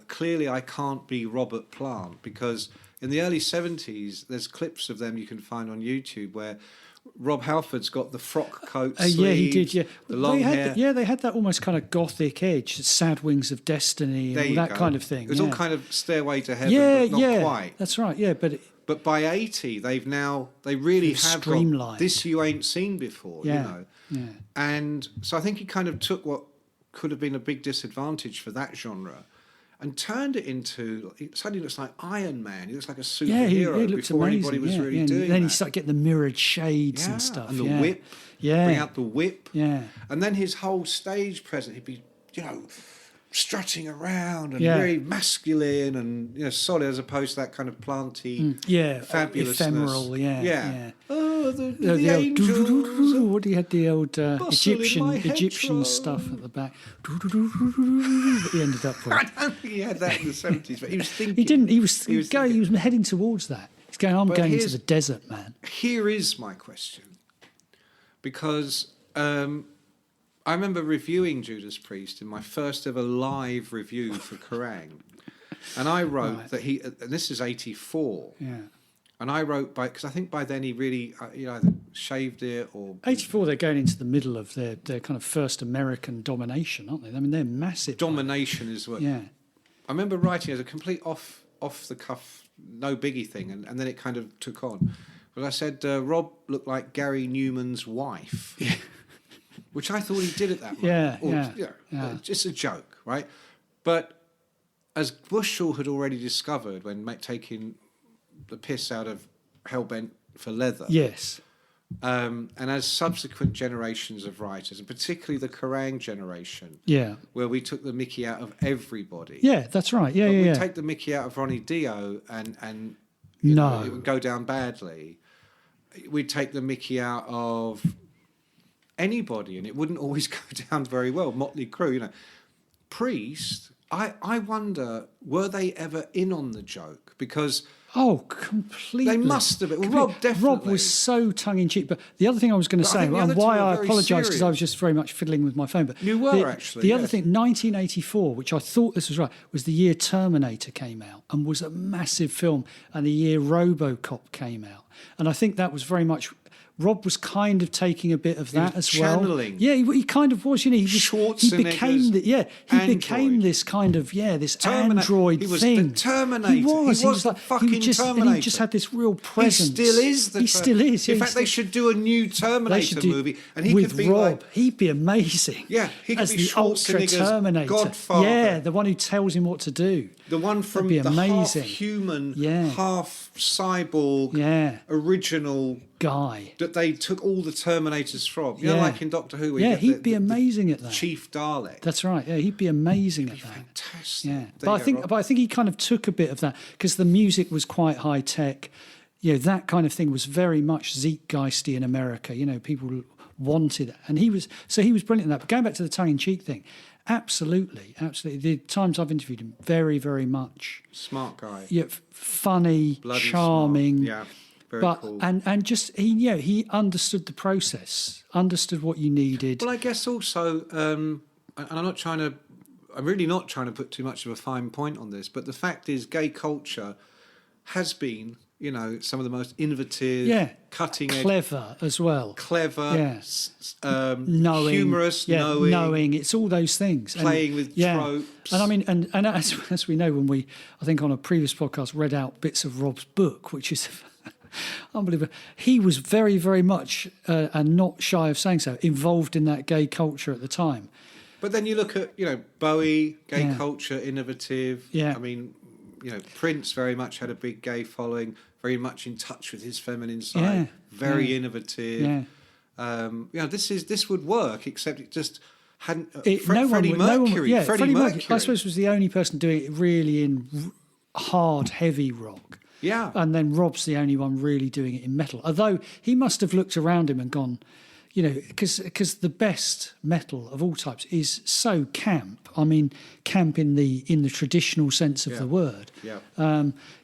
clearly I can't be Robert Plant, because in the early 70s, there's clips of them you can find on YouTube where Rob Halford's got the frock coat sleeve, he did, the long hair. They had that almost kind of gothic edge, Sad Wings of Destiny, and all that kind of thing. It was all kind of Stairway to Heaven, but not quite. That's right, But by 80, they really have streamlined. This you ain't seen before, Yeah. And so I think he kind of took what could have been a big disadvantage for that genre and turned it into, it suddenly looks like Iron Man. He looks like a superhero before amazing. Anybody was really doing then that. he started getting the mirrored shades and stuff. And the whip. Yeah. Bring out the whip. Yeah. And then his whole stage presence, he'd be, strutting around and very masculine and solid, as opposed to that kind of planty, fabulousness. Ephemeral, yeah. Oh, the angels. What he had the old Egyptian stuff at the back. He ended up with. I don't think he had that in the 70s, but he was thinking. He didn't. He was heading towards that. He's going, I'm going into the desert, man. Here is my question, because I remember reviewing Judas Priest in my first ever live review for Kerrang, and I wrote that and this is 84. Yeah. And I wrote because I think by then he really, either shaved it or. 84, they're going into the middle of their kind of first American domination, aren't they? I mean, they're massive. Domination is what. Yeah. I remember writing as a complete off the cuff, no biggie thing, and then it kind of took on. But I said Rob looked like Gary Newman's wife. Yeah. Which I thought he did at that moment. Yeah. It's a joke, right? But as Bushell had already discovered when taking the piss out of Hellbent for Leather. Yes. And as subsequent generations of writers, and particularly the Kerrang generation, where we took the mickey out of everybody. Yeah, that's right. Yeah, we take the mickey out of Ronnie Dio and it would go down badly. We'd take the mickey out of anybody, and it wouldn't always go down very well. Motley Crue, Priest. I wonder, were they ever in on the joke? Because completely. They must have been. Well, Rob definitely. Rob was so tongue-in-cheek. But the other thing I was going to say, and why I apologise, because I was just very much fiddling with my phone. But you were actually. The other thing, 1984, which I thought this was right, was the year Terminator came out and was a massive film, and the year RoboCop came out. And I think that was very much Rob was kind of taking a bit of that as well. Channeling. Yeah, he kind of was. He became this kind of this android he was thing. The Terminator. He was the fucking Terminator. And he just had this real presence. He still is. He still is. In fact, they should do a new Terminator movie, and he with could be Rob. He'd be amazing. Yeah, he could as be the Ultra Terminator. Godfather. Yeah, the one who tells him what to do. The one from the half-human, half-cyborg original guy that they took all the Terminators from. You know, like in Doctor Who. He'd be amazing at that. Chief Dalek. That's right. Yeah, he'd be amazing at that. Fantastic. Yeah, but I think he kind of took a bit of that because the music was quite high tech. That kind of thing was very much zeitgeisty in America. People wanted it, and he was brilliant in that. But going back to the tongue-in-cheek thing. Absolutely. The times I've interviewed him, very, very much smart guy. Yeah, funny, bloody charming. Smart. Yeah, very cool. And just he understood the process, understood what you needed. Well, I guess also, and I'm really not trying to put too much of a fine point on this, but the fact is, gay culture has been. Some of the most innovative, cutting edge, clever as well, knowing, humorous, knowing. It's all those things, playing with tropes. And I mean, and as we know, when we, I think on a previous podcast, read out bits of Rob's book, which is unbelievable. He was very, very much, and not shy of saying so, involved in that gay culture at the time. But then you look at, Bowie, gay culture, innovative. Yeah. I mean, Prince very much had a big gay following, very much in touch with his feminine side, very innovative. This would work, except it just hadn't. Freddie Mercury, I suppose, was the only person doing it really in hard, heavy rock. Yeah, and then Rob's the only one really doing it in metal. Although he must have looked around him and gone, because the best metal of all types is so camp. I mean, camp in the traditional sense of the word. Yeah.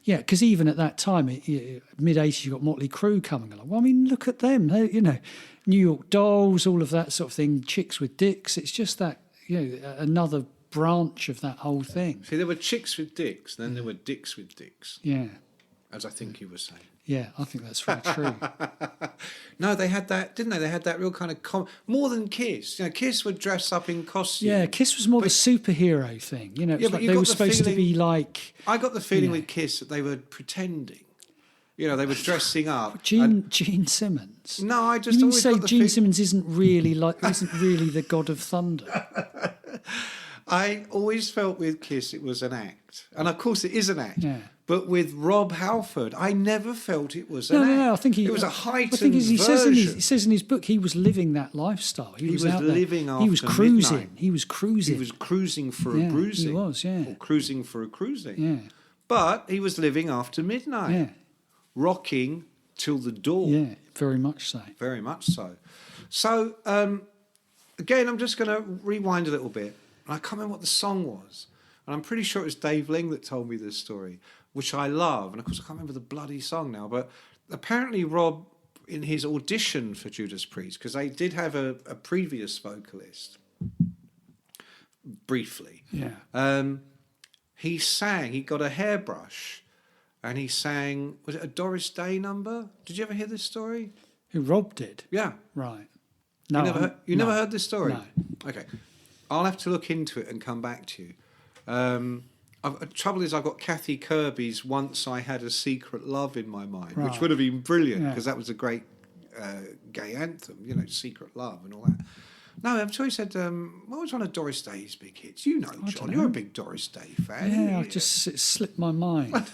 Because even at that time, mid-80s, you got Motley Crue coming along. Well, I mean, look at them. New York Dolls, all of that sort of thing. Chicks with dicks. It's just that another branch of that whole thing. See, there were chicks with dicks, then there were dicks with dicks. Yeah. As I think you were saying. Yeah, I think that's very true. No, they had that, didn't they? They had that real kind of more than Kiss. Kiss would dress up in costume. Yeah, Kiss was more the superhero thing. It's like they were supposed to be like. I got the feeling with Kiss that they were pretending. They were dressing up. Gene Simmons. No, I just you always say Gene Simmons isn't really the god of thunder. I always felt with Kiss it was an act, and of course it is an act. Yeah. But with Rob Halford, I never felt it was an act. No, I think it was a heightened version. He says in his book he was living that lifestyle. He was out living there. After He was cruising. midnight. He was cruising. He was cruising for a bruising. He was, Or cruising for a cruising. Yeah. But he was living after midnight. Yeah. Rocking till the dawn. Yeah, very much so. Very much so. So, again, I'm just going to rewind a little bit. I can't remember what the song was. And I'm pretty sure it was Dave Ling that told me this story, which I love. And of course, I can't remember the bloody song now. But apparently Rob, in his audition for Judas Priest, because they did have a previous vocalist, briefly. Yeah. He sang, he got a hairbrush, and he sang, was it a Doris Day number? Did you ever hear this story? Who, Rob did? Yeah. Right. No, you never heard this story? No. Okay. I'll have to look into it and come back to you. The trouble is I've got Kathy Kirby's Once I Had a Secret Love in my mind, which would have been brilliant because that was a great gay anthem, Secret Love and all that. No, I'm sure he said, what was one of Doris Day's big hits? John, you're a big Doris Day fan. Yeah, it slipped my mind.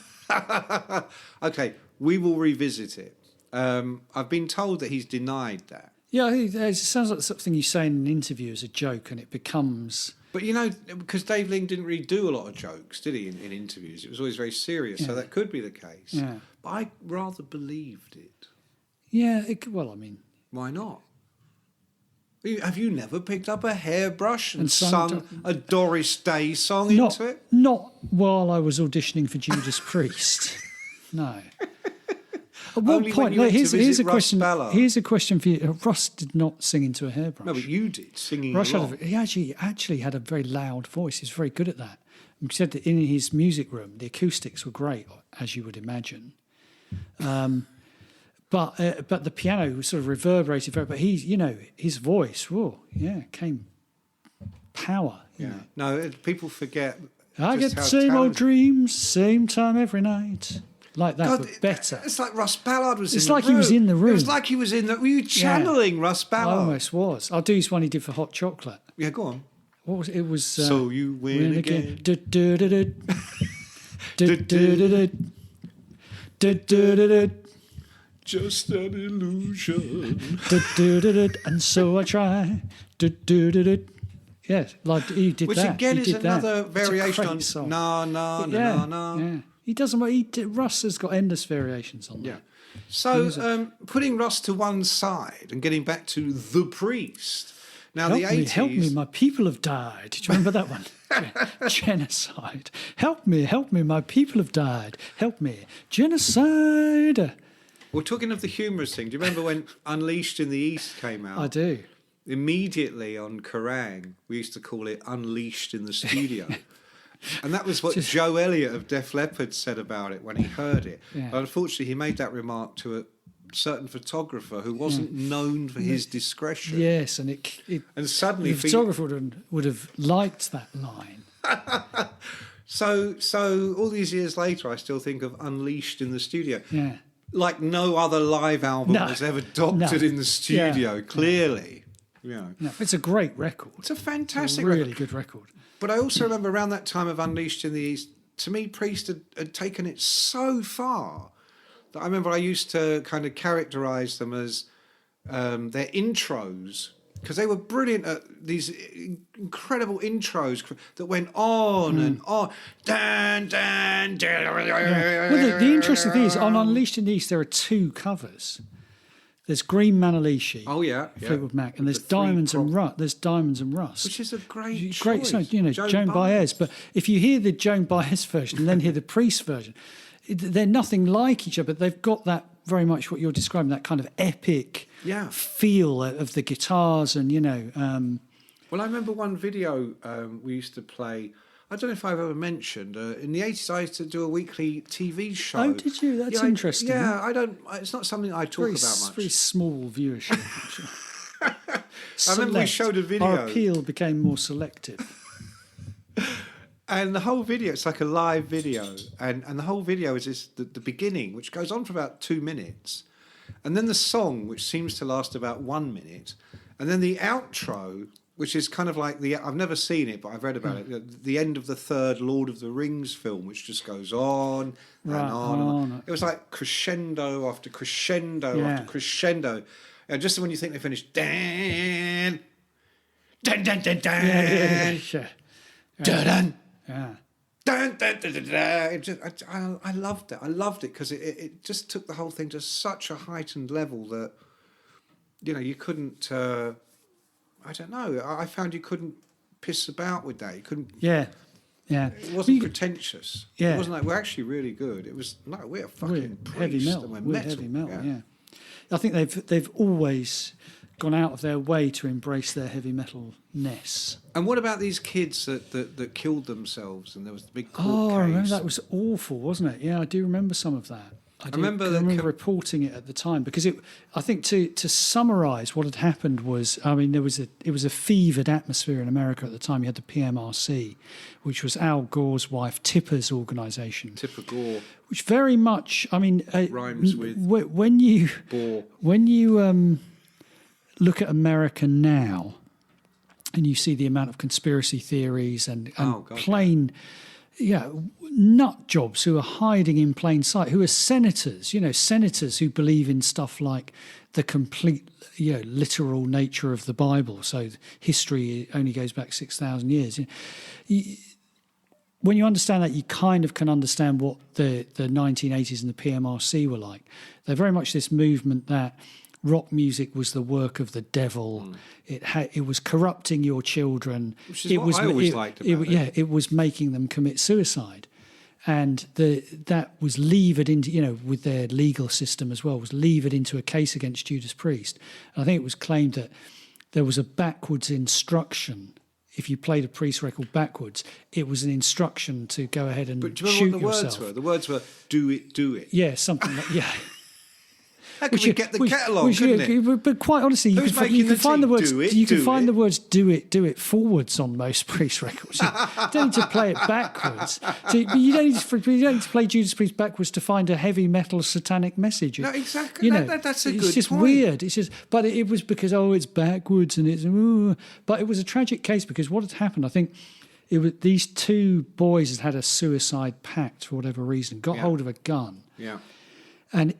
Okay, we will revisit it. I've been told that he's denied that. Yeah, it sounds like something you say in an interview as a joke and it becomes... But, because Dave Ling didn't really do a lot of jokes, did he, in interviews? It was always very serious, so that could be the case. Yeah. But I rather believed it. Yeah, Why not? Have you never picked up a hairbrush and sung a Doris Day song into it? Not while I was auditioning for Judas Priest. No. At what point? Here's a question. Ballard. Here's a question for you. Russ did not sing into a hairbrush. No, but you did, singing Russ along. he actually had a very loud voice. He's very good at that. He said that in his music room, the acoustics were great, as you would imagine. but the piano was sort of reverberated very. But his voice, came power. You know. No, people forget. I get the same old dreams, same time every night. Like that, but better. It's like Russ Ballard was in the room. It's like he was in the room. It was like he was in the... Were you channeling Russ Ballard? I almost was. I'll do his one he did for Hot Chocolate. Yeah, go on. What was it? It was... So you win again. Just an illusion. And so I try. Yes, like he did Which that. again is another that. variation on song. na na na na. Yeah. He doesn't. Russ has got endless variations on that. Yeah. So putting Russ to one side and getting back to the Priest. Now the 80s. Help me, my people have died. Do you remember that one? Genocide. Help me, my people have died. Help me, genocide. We're talking of the humorous thing. Do you remember when Unleashed in the East came out? I do. Immediately on Kerrang, we used to call it Unleashed in the Studio. And that was what Joe Elliott of Def Leppard said about it when he heard it. Yeah. But unfortunately, he made that remark to a certain photographer who wasn't known for his discretion. Yes, and and suddenly the photographer would have liked that line. So all these years later, I still think of Unleashed in the Studio. Yeah. Like no other live album was ever doctored in the studio, clearly. Yeah. No, it's a great record. It's a fantastic really good record. But I also remember around that time of Unleashed in the East, to me, Priest had taken it so far that I remember I used to kind of characterise them as their intros, because they were brilliant at these incredible intros that went on and on. Dun, dun, dun, Well, the interesting thing is, on Unleashed in the East, there are two covers. There's Green Manalishi, Fleetwood Mac, and there's Diamonds and Rust. There's Diamonds and Rust, which is a great song. Joan Baez. But if you hear the Joan Baez version and then hear the Priest version, they're nothing like each other. But they've got that very much what you're describing, that kind of epic feel of the guitars, and Well, I remember one video we used to play. I don't know if I've ever mentioned. In the 80s, I used to do a weekly TV show. Oh, did you? That's interesting. I don't. It's not something I talk about much. Very small viewership. I remember we showed a video. Our appeal became more selective. And the whole video, it's like a live video. And the whole video is the beginning, which goes on for about 2 minutes. And then the song, which seems to last about 1 minute. And then the outro, which is kind of like I've never seen it, but I've read about it, the end of the third Lord of the Rings film, which just goes on and on. It was like crescendo after crescendo after crescendo. And just when you think they finished, dan, dan, dan, dan, dan, dun, dun, dun, dun, dun, dun. I loved it. I loved it because it just took the whole thing to such a heightened level that, you couldn't... I don't know. I found you couldn't piss about with that. You couldn't. Yeah. It wasn't pretentious. Yeah. It wasn't like we're actually really good. It was no, we're fucking heavy metal. We're heavy metal. Yeah. I think they've always gone out of their way to embrace their heavy metal-ness. And what about these kids that killed themselves? And there was the big court case. I remember that was awful, wasn't it? Yeah, I do remember some of that. I remember reporting it at the time because I think to summarise what had happened was, it was a fevered atmosphere in America at the time. You had the PMRC, which was Al Gore's wife Tipper's organisation. Tipper Gore. Which very much, rhymes with when you bore. When you look at America now, and you see the amount of conspiracy theories and plain. Yeah, nut jobs who are hiding in plain sight, who are senators, senators who believe in stuff like the complete, literal nature of the Bible. So history only goes back 6,000 years. When you understand that, you kind of can understand what the 1980s and the PMRC were like. They're very much this movement that rock music was the work of the devil. It was corrupting your children. Which is what I always liked about it. It was making them commit suicide. And that was levered into, with their legal system as well, was levered into a case against Judas Priest. And I think it was claimed that there was a backwards instruction. If you played a Priest record backwards, it was an instruction to go ahead and shoot yourself. But do you remember what the words were? The words were, do it, do it. Yeah, something like, yeah. That could get the kettle on, couldn't it? But quite honestly, you can find the words. You can find the words "do it" forwards on most Priest records. You don't need to play it backwards. So you don't need to play Judas Priest backwards to find a heavy metal satanic message. No, exactly. That's a good point. It's just weird. It's just, but it was because it's backwards and it's. But it was a tragic case because what had happened, I think. It was these two boys had a suicide pact for whatever reason, got hold of a gun. Yeah. And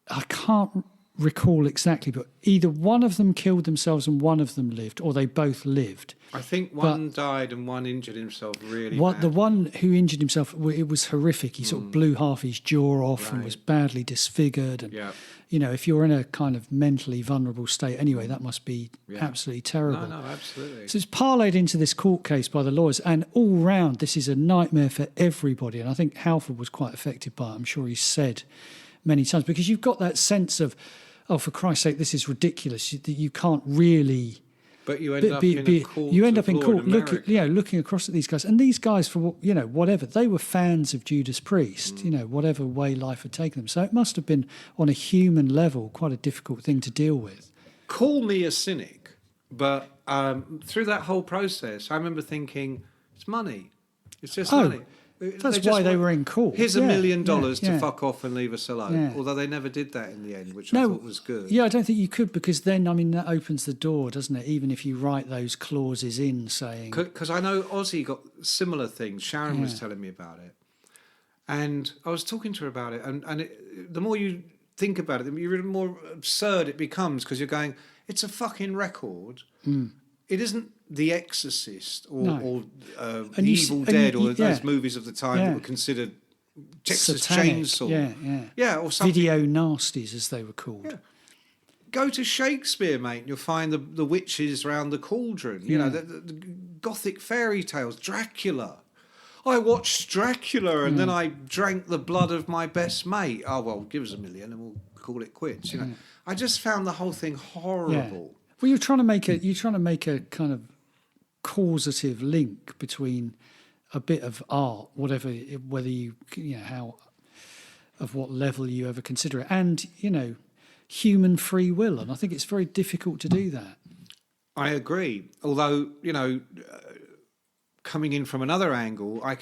I can't recall exactly, but either one of them killed themselves and one of them lived, or they both lived. I think one died and one injured himself really bad. bad. The one who injured himself, it was horrific. He sort of blew half his jaw off and was badly disfigured. And, if you're in a kind of mentally vulnerable state anyway, that must be absolutely terrible. No, absolutely. So it's parlayed into this court case by the lawyers, and all round, this is a nightmare for everybody. And I think Halford was quite affected by it. I'm sure he said many times, because you've got that sense of, oh, for Christ's sake, this is ridiculous, that you can't really... But you end up in court. You end up in court looking across at these guys. And these guys, for whatever, they were fans of Judas Priest, whatever way life had taken them. So it must have been, on a human level, quite a difficult thing to deal with. Call me a cynic, but through that whole process, I remember thinking, it's money. It's just money. That's why they were in court. Here's $1 million to fuck off and leave us alone. Although they never did that in the end, which I thought was good. Yeah, I don't think you could, because then, that opens the door, doesn't it? Even if you write those clauses in saying... Because I know Ozzy got similar things. Sharon was telling me about it. And I was talking to her about it. And the more you think about it, the more absurd it becomes, because you're going, it's a fucking record. It isn't The Exorcist or The Evil Dead or those movies of the time that were considered Texas Chainsaw. Or something. Video nasties, as they were called. Yeah. Go to Shakespeare, mate, and you'll find the witches round the cauldron. You know, the Gothic fairy tales, Dracula. I watched Dracula and then I drank the blood of my best mate. Oh, well, give us $1 million and we'll call it quits. You know, I just found the whole thing horrible. Well, you're trying to make a kind of causative link between a bit of art, whether you how, of what level you ever consider it, and human free will, and I think it's very difficult to do that. I agree. Although coming in from another angle, I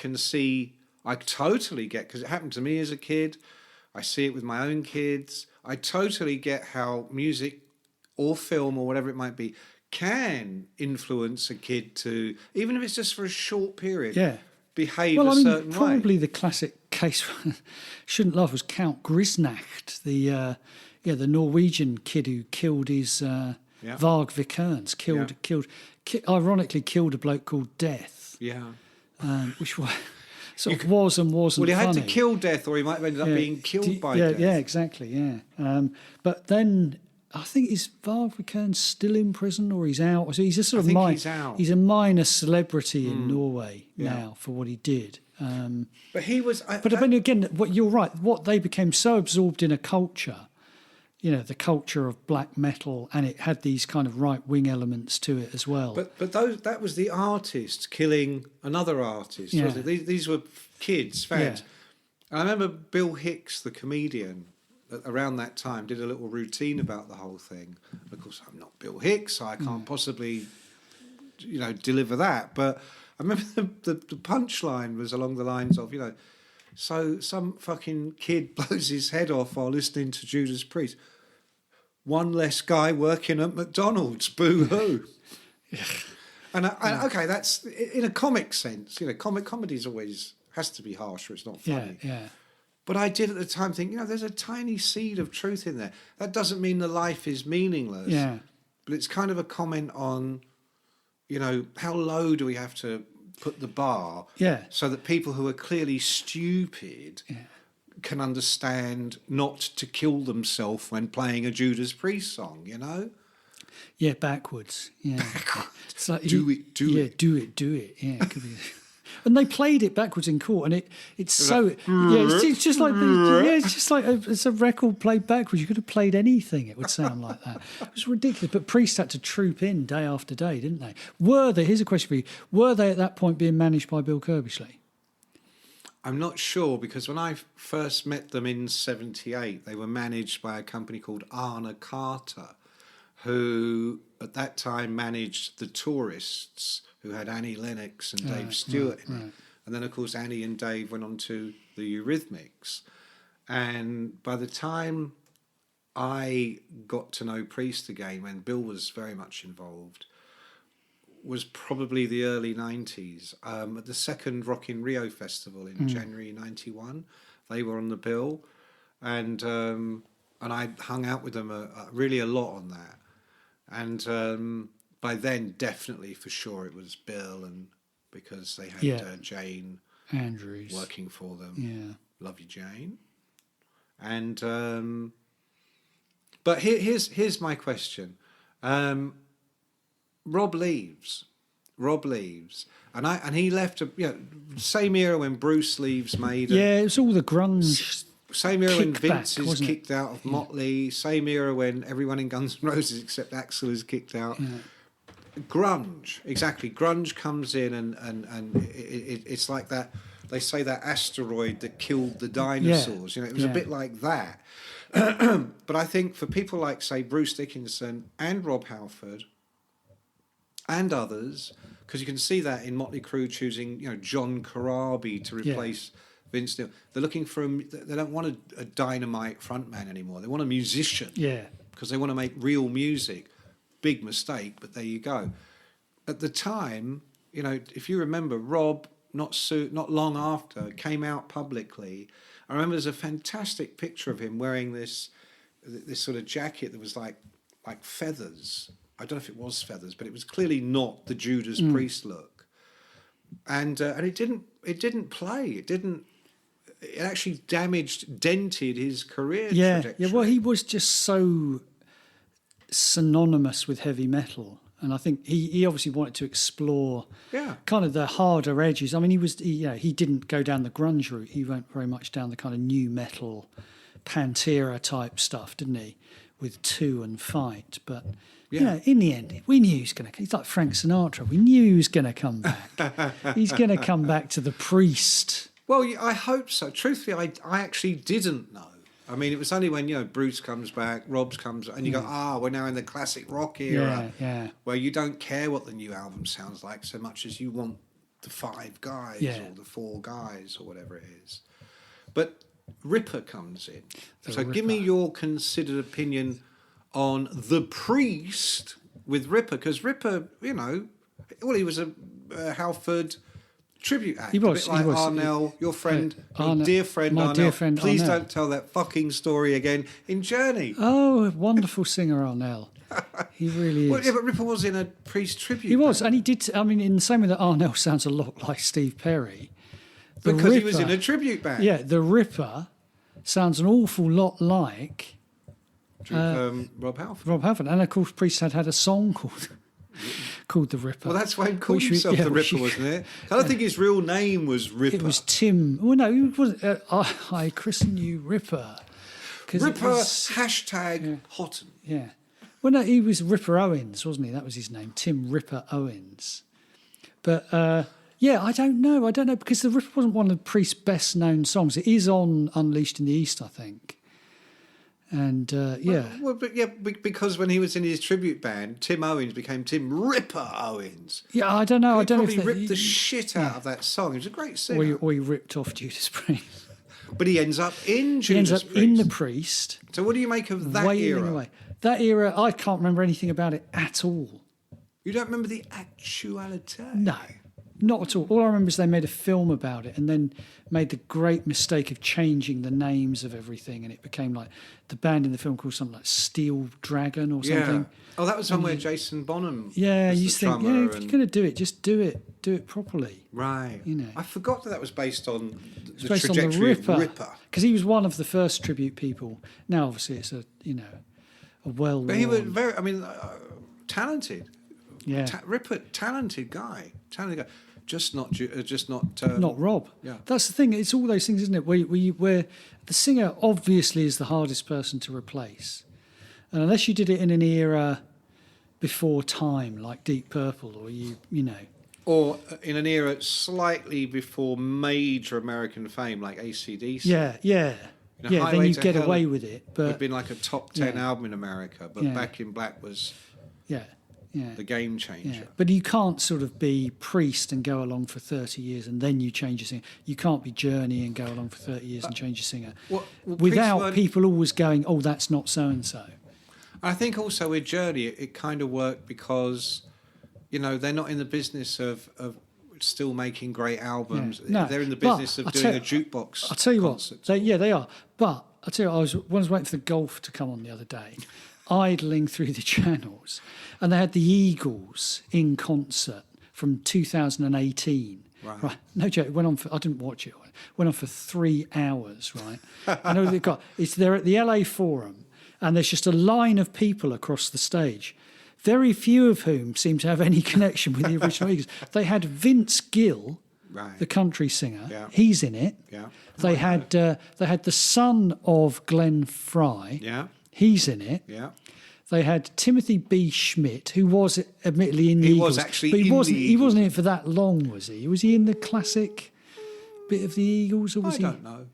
totally get, because it happened to me as a kid. I see it with my own kids. I totally get how music or film or whatever it might be can influence a kid to, even if it's just for a short period, behave a certain way. Probably the classic case, shouldn't laugh, was Count Grisnacht, the Norwegian kid who killed his Varg Vikernes, ironically killed a bloke called Death. Yeah. Which was... was and wasn't. Well, he had funny. to kill Death, or he might have ended up being killed by Death. Yeah, exactly. Yeah, but then I think is Varg Vikernes still in prison, or he's out? So he's a sort of he's out. He's a minor celebrity in Norway now for what he did. But he was. Then again, you're right. What they became so absorbed in a culture. The culture of black metal, and it had these kind of right-wing elements to it as well. But that was the artist killing another artist, wasn't it? These were kids, fans. Yeah. And I remember Bill Hicks, the comedian, around that time, did a little routine about the whole thing. Of course, I'm not Bill Hicks, so I can't possibly, deliver that. But I remember the punchline was along the lines of, so some fucking kid blows his head off while listening to Judas Priest. One less guy working at McDonald's, boo-hoo. And okay, that's in a comic sense. Comedy's always has to be harsh or it's not funny. Yeah. But I did at the time think, there's a tiny seed of truth in there. That doesn't mean the life is meaningless. Yeah. But it's kind of a comment on, how low do we have to put the bar so that people who are clearly stupid can understand not to kill themselves when playing a Judas Priest song, Yeah, backwards. Yeah. Backwards. It's like, do it. Yeah, do it. Yeah, it could be. And they played it backwards in court, and it's so it's just like it's a record played backwards. You could have played anything; it would sound like that. It was ridiculous. But Priest had to troop in day after day, didn't they? Here's a question for you: were they at that point being managed by Bill Curbishley? I'm not sure, because when I first met them in '78, they were managed by a company called Arna Carter, who at that time managed the Tourists, who had Annie Lennox and Dave Stewart in it. And then, of course, Annie and Dave went on to the Eurythmics. And by the time I got to know Priest again, when Bill was very much involved, was probably the early 90s. At the second Rock in Rio festival in January 91, they were on the bill. And I hung out with them really a lot on that. And by then, definitely, for sure, it was Bill, and because they had Jane Andrews working for them. Yeah. Love you, Jane. And but here's my question. Rob leaves, and he left same era when Bruce leaves Maiden. Yeah, it was all the grunge. Same era when kickback, Vince is kicked out of Motley. Same era when everyone in Guns N' Roses except Axl is kicked out. Yeah. Grunge, exactly. Grunge comes in, and it's like that. They say that asteroid that killed the dinosaurs. It was a bit like that. But I think for people like, say, Bruce Dickinson and Rob Halford and others, because you can see that in Motley Crue choosing, John Corabi to replace Vince Neil. They're looking for they don't want a dynamite frontman anymore. They want a musician. Yeah. Because they want to make real music. Big mistake, but there you go. At the time, if you remember, Rob, not long after, came out publicly. I remember there's a fantastic picture of him wearing this sort of jacket that was like feathers. I don't know if it was feathers, but it was clearly not the Judas Priest look. And it didn't play. It actually dented his career trajectory. Yeah, well, he was just so synonymous with heavy metal, and I think he obviously wanted to explore kind of the harder edges. I mean, he didn't go down the grunge route. He went very much down the kind of new metal Pantera type stuff, didn't he, with Two and Fight. But in the end, we knew he was going to. He's like Frank Sinatra. We knew he was going to come back. He's going to come back to the Priest. Well, I hope so. Truthfully, I actually didn't know. I mean, it was only when, Bruce comes back, Rob's comes, and you go, we're now in the classic rock era, where you don't care what the new album sounds like so much as you want the five guys or the four guys or whatever it is. But Ripper comes in. Give me your considered opinion on the Priest with Ripper, because Ripper, he was a Halford tribute act. He was. A bit like Arnell, your friend, your dear friend my Arnell. Dear friend Please Arnell. don't tell that fucking story again in Journey. Oh, wonderful singer Arnell. He really is. Well, yeah, but Ripper was in a Priest tribute. He was, and he did. I mean, in the same way that Arnell sounds a lot like Steve Perry. Because he was in a tribute band. Yeah, the Ripper sounds an awful lot like Rob Halford. Rob Halford, and of course, Priest had a song called The Ripper. Well, that's why he called himself The Ripper, wasn't it? I don't think his real name was Ripper. It was Tim. Well, no, it wasn't. I christen you Ripper. Ripper, #Houghton. Yeah. Well, no, he was Ripper Owens, wasn't he? That was his name, Tim Ripper Owens. But, I don't know. Because The Ripper wasn't one of Priest's best-known songs. It is on Unleashed in the East, I think. And, because when he was in his tribute band, Tim Owens became Tim Ripper Owens. Yeah, I don't know. He probably ripped the shit out of that song. He was a great singer. Or he ripped off Judas Priest. But he ends up in Judas Priest. In the Priest. So what do you make of that era? Away. That era, I can't remember anything about it at all. You don't remember the actuality? No, not at all. All I remember is they made a film about it and then made the great mistake of changing the names of everything, and it became like the band in the film called something like Steel Dragon or something. Oh, that was somewhere Jason Bonham. Yeah, was you think, if you're going to do it, just do it properly. Right. I forgot that was based on the trajectory on the Ripper. Because he was one of the first tribute people. Now, obviously, it's a well-worn... But he was very, talented. Yeah. Ripper, talented guy. Just not not Rob. Yeah. That's the thing. It's all those things, isn't it? Where the singer obviously is the hardest person to replace. And unless you did it in an era before time, like Deep Purple, or Or in an era slightly before major American fame, like AC/DC. Yeah. You know, Yeah, then Highway you to get Hell away with it. But would have been like a top 10 album in America, but Back in Black was yeah. the game changer. Yeah. But you can't sort of be Priest and go along for 30 years and then you change your singer. You can't be Journey and go along for 30 years and change your singer. Without people always going, oh, that's not so-and-so. I think also with Journey, it kind of worked because, you know, they're not in the business of still making great albums. No, they're in the business of doing a jukebox. I'll tell you concert. what, they are. But I'll tell you, I was waiting for the golf to come on the other day, idling through the channels, and they had the Eagles in concert from 2018. Right. No joke. It went on for, I didn't watch it. It went on for 3 hours. Right. I know they've got. They're at the LA Forum, and there's just a line of people across the stage. Very few of whom seem to have any connection with the original Eagles. They had Vince Gill, the country singer. Yeah. He's in it. Yeah. They had the son of Glenn Fry. Yeah. He's in it. Yeah. They had Timothy B. Schmidt, who was admittedly in the Eagles. He was actually but he wasn't in it for that long, was he? Was he in the classic bit of the Eagles, or was he? I don't know.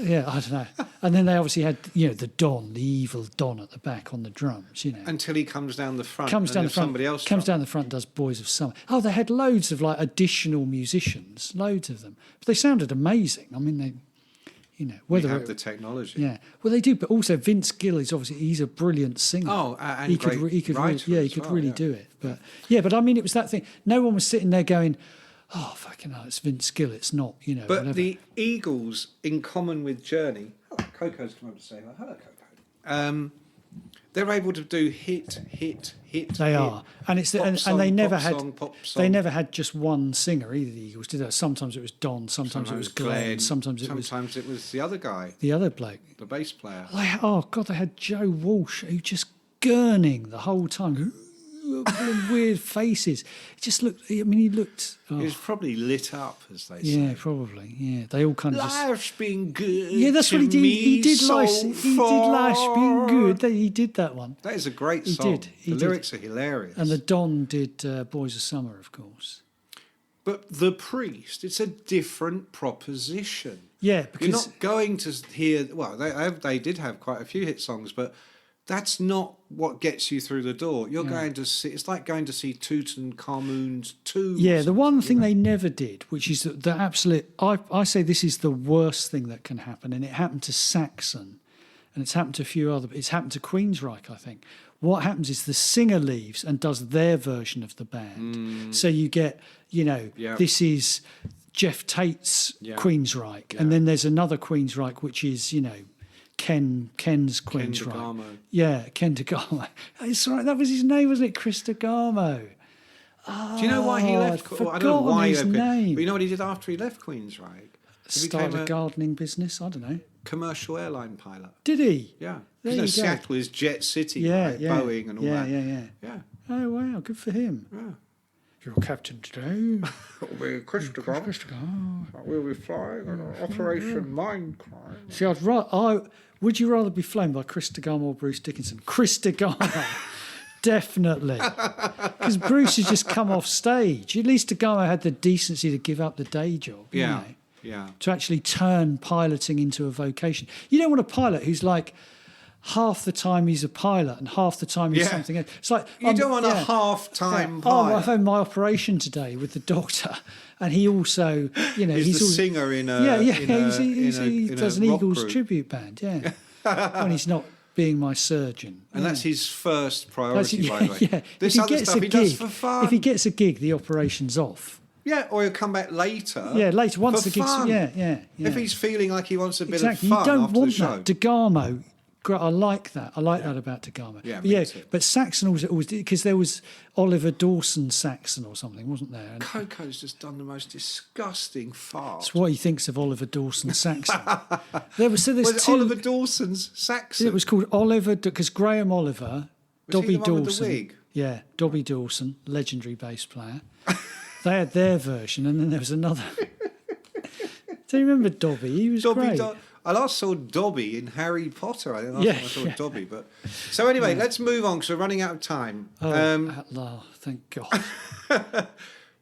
Yeah, I don't know. And then they obviously had, the Don, the evil Don at the back on the drums, Until he comes down the front. Comes down the front, does Boys of Summer. Oh, they had loads of additional musicians, loads of them. But they sounded amazing. I mean, they, whether they have the technology. Yeah, well, they do. But also Vince Gill is he's a brilliant singer. Oh, and he could really do it. But but I mean, it was that thing. No one was sitting there going, oh, fucking hell, it's Vince Gill. It's not, But whatever. The Eagles, in common with Journey, Coco's come up to say hello, Coco. They're able to do hit. They are, and it's and they never had just one singer either. The Eagles did that. Sometimes it was Don, sometimes it was Glenn, sometimes it was the other guy, the other bloke, the bass player. They had Joe Walsh who just gurning the whole time. Weird faces. It just looked. I mean, he looked. He was probably lit up, as they say. Yeah, probably. Yeah, they all kind of. Life's been good. Yeah, that's what he did. He did Life's been good. He did that one. That is a great song. The lyrics are hilarious. And the Don did Boys of Summer, of course. But the Priest, it's a different proposition. Yeah, because you're not going to hear. Well, they did have quite a few hit songs, but. That's not what gets you through the door. You're going to see. It's like going to see Tutankhamun's tomb. Yeah, the one thing they never did, which is the absolute. I say this is the worst thing that can happen, and it happened to Saxon, and it's happened to a few other. It's happened to Queensryche, I think. What happens is the singer leaves and does their version of the band. So you get, this is Jeff Tate's Queensryche, and then there's another Queensryche, which is, Ken's Queensryche. Yeah, Ken DeGarmo. It's right. That was his name, wasn't it? Chris DeGarmo. Do you know why he left? I don't know why his name. But you know what he did after he left Queensryche? Started a gardening business. I don't know. Commercial airline pilot. Did he? Yeah. Seattle is Jet City, Boeing and all that. Yeah. Oh wow, good for him. Yeah. You're captain today. We're Chris DeGarmo. We'll be flying on Operation Mindcrime. See, would you rather be flown by Chris DeGarmo or Bruce Dickinson? Chris DeGarmo. Definitely. Because Bruce has just come off stage. At least DeGarmo had the decency to give up the day job. Yeah. To actually turn piloting into a vocation. You don't want a pilot who's like, half the time he's a pilot and half the time he's something else. It's like you don't want a half-time pilot. I had my operation today with the doctor, and he also, he's the singer in a he does an Eagles group. Tribute band. Yeah, when he's not being my surgeon, and that's his first priority. By the way, yeah. This other stuff he does for fun. If he gets a gig, the operation's off. Yeah, or he'll come back later. Yeah, later once the gig's. Fun. Yeah. If he's feeling like he wants a bit of fun, you don't after want the show. that. DeGarmo. I like that. I like that about DeGarmo. Yeah, but Saxon always because there was Oliver Dawson Saxon or something, wasn't there? And Coco's just done the most disgusting fart. That's what he thinks of Oliver Dawson Saxon. Was Oliver Dawson's Saxon? It was called Oliver because Graham Oliver, Dobby Dawson. With the wig? Yeah, Dobby Dawson, legendary bass player. They had their version, and then there was another. Do you remember Dobby? He was great. I last saw Dobby in Harry Potter. I think I saw Dobby. But so anyway, let's move on because we're running out of time. At last, thank God.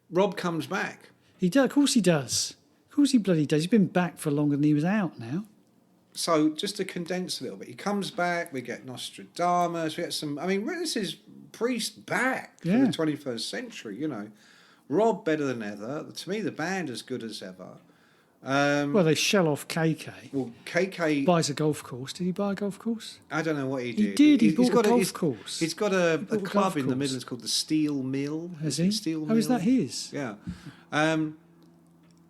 Rob comes back. He does. Of course he does. Of course he bloody does. He's been back for longer than he was out now. So just to condense a little bit, he comes back. We get Nostradamus. We get some. I mean, this is Priest back for the 21st century. You know, Rob better than ever. To me, the band as good as ever. Well, they shell off KK. Well, KK buys a golf course. Did he buy a golf course? I don't know what he did. He did. He bought a golf course. He's got a club in the Midlands called the Steel Mill. Has he? Steel Mill? Oh, is that his? Yeah.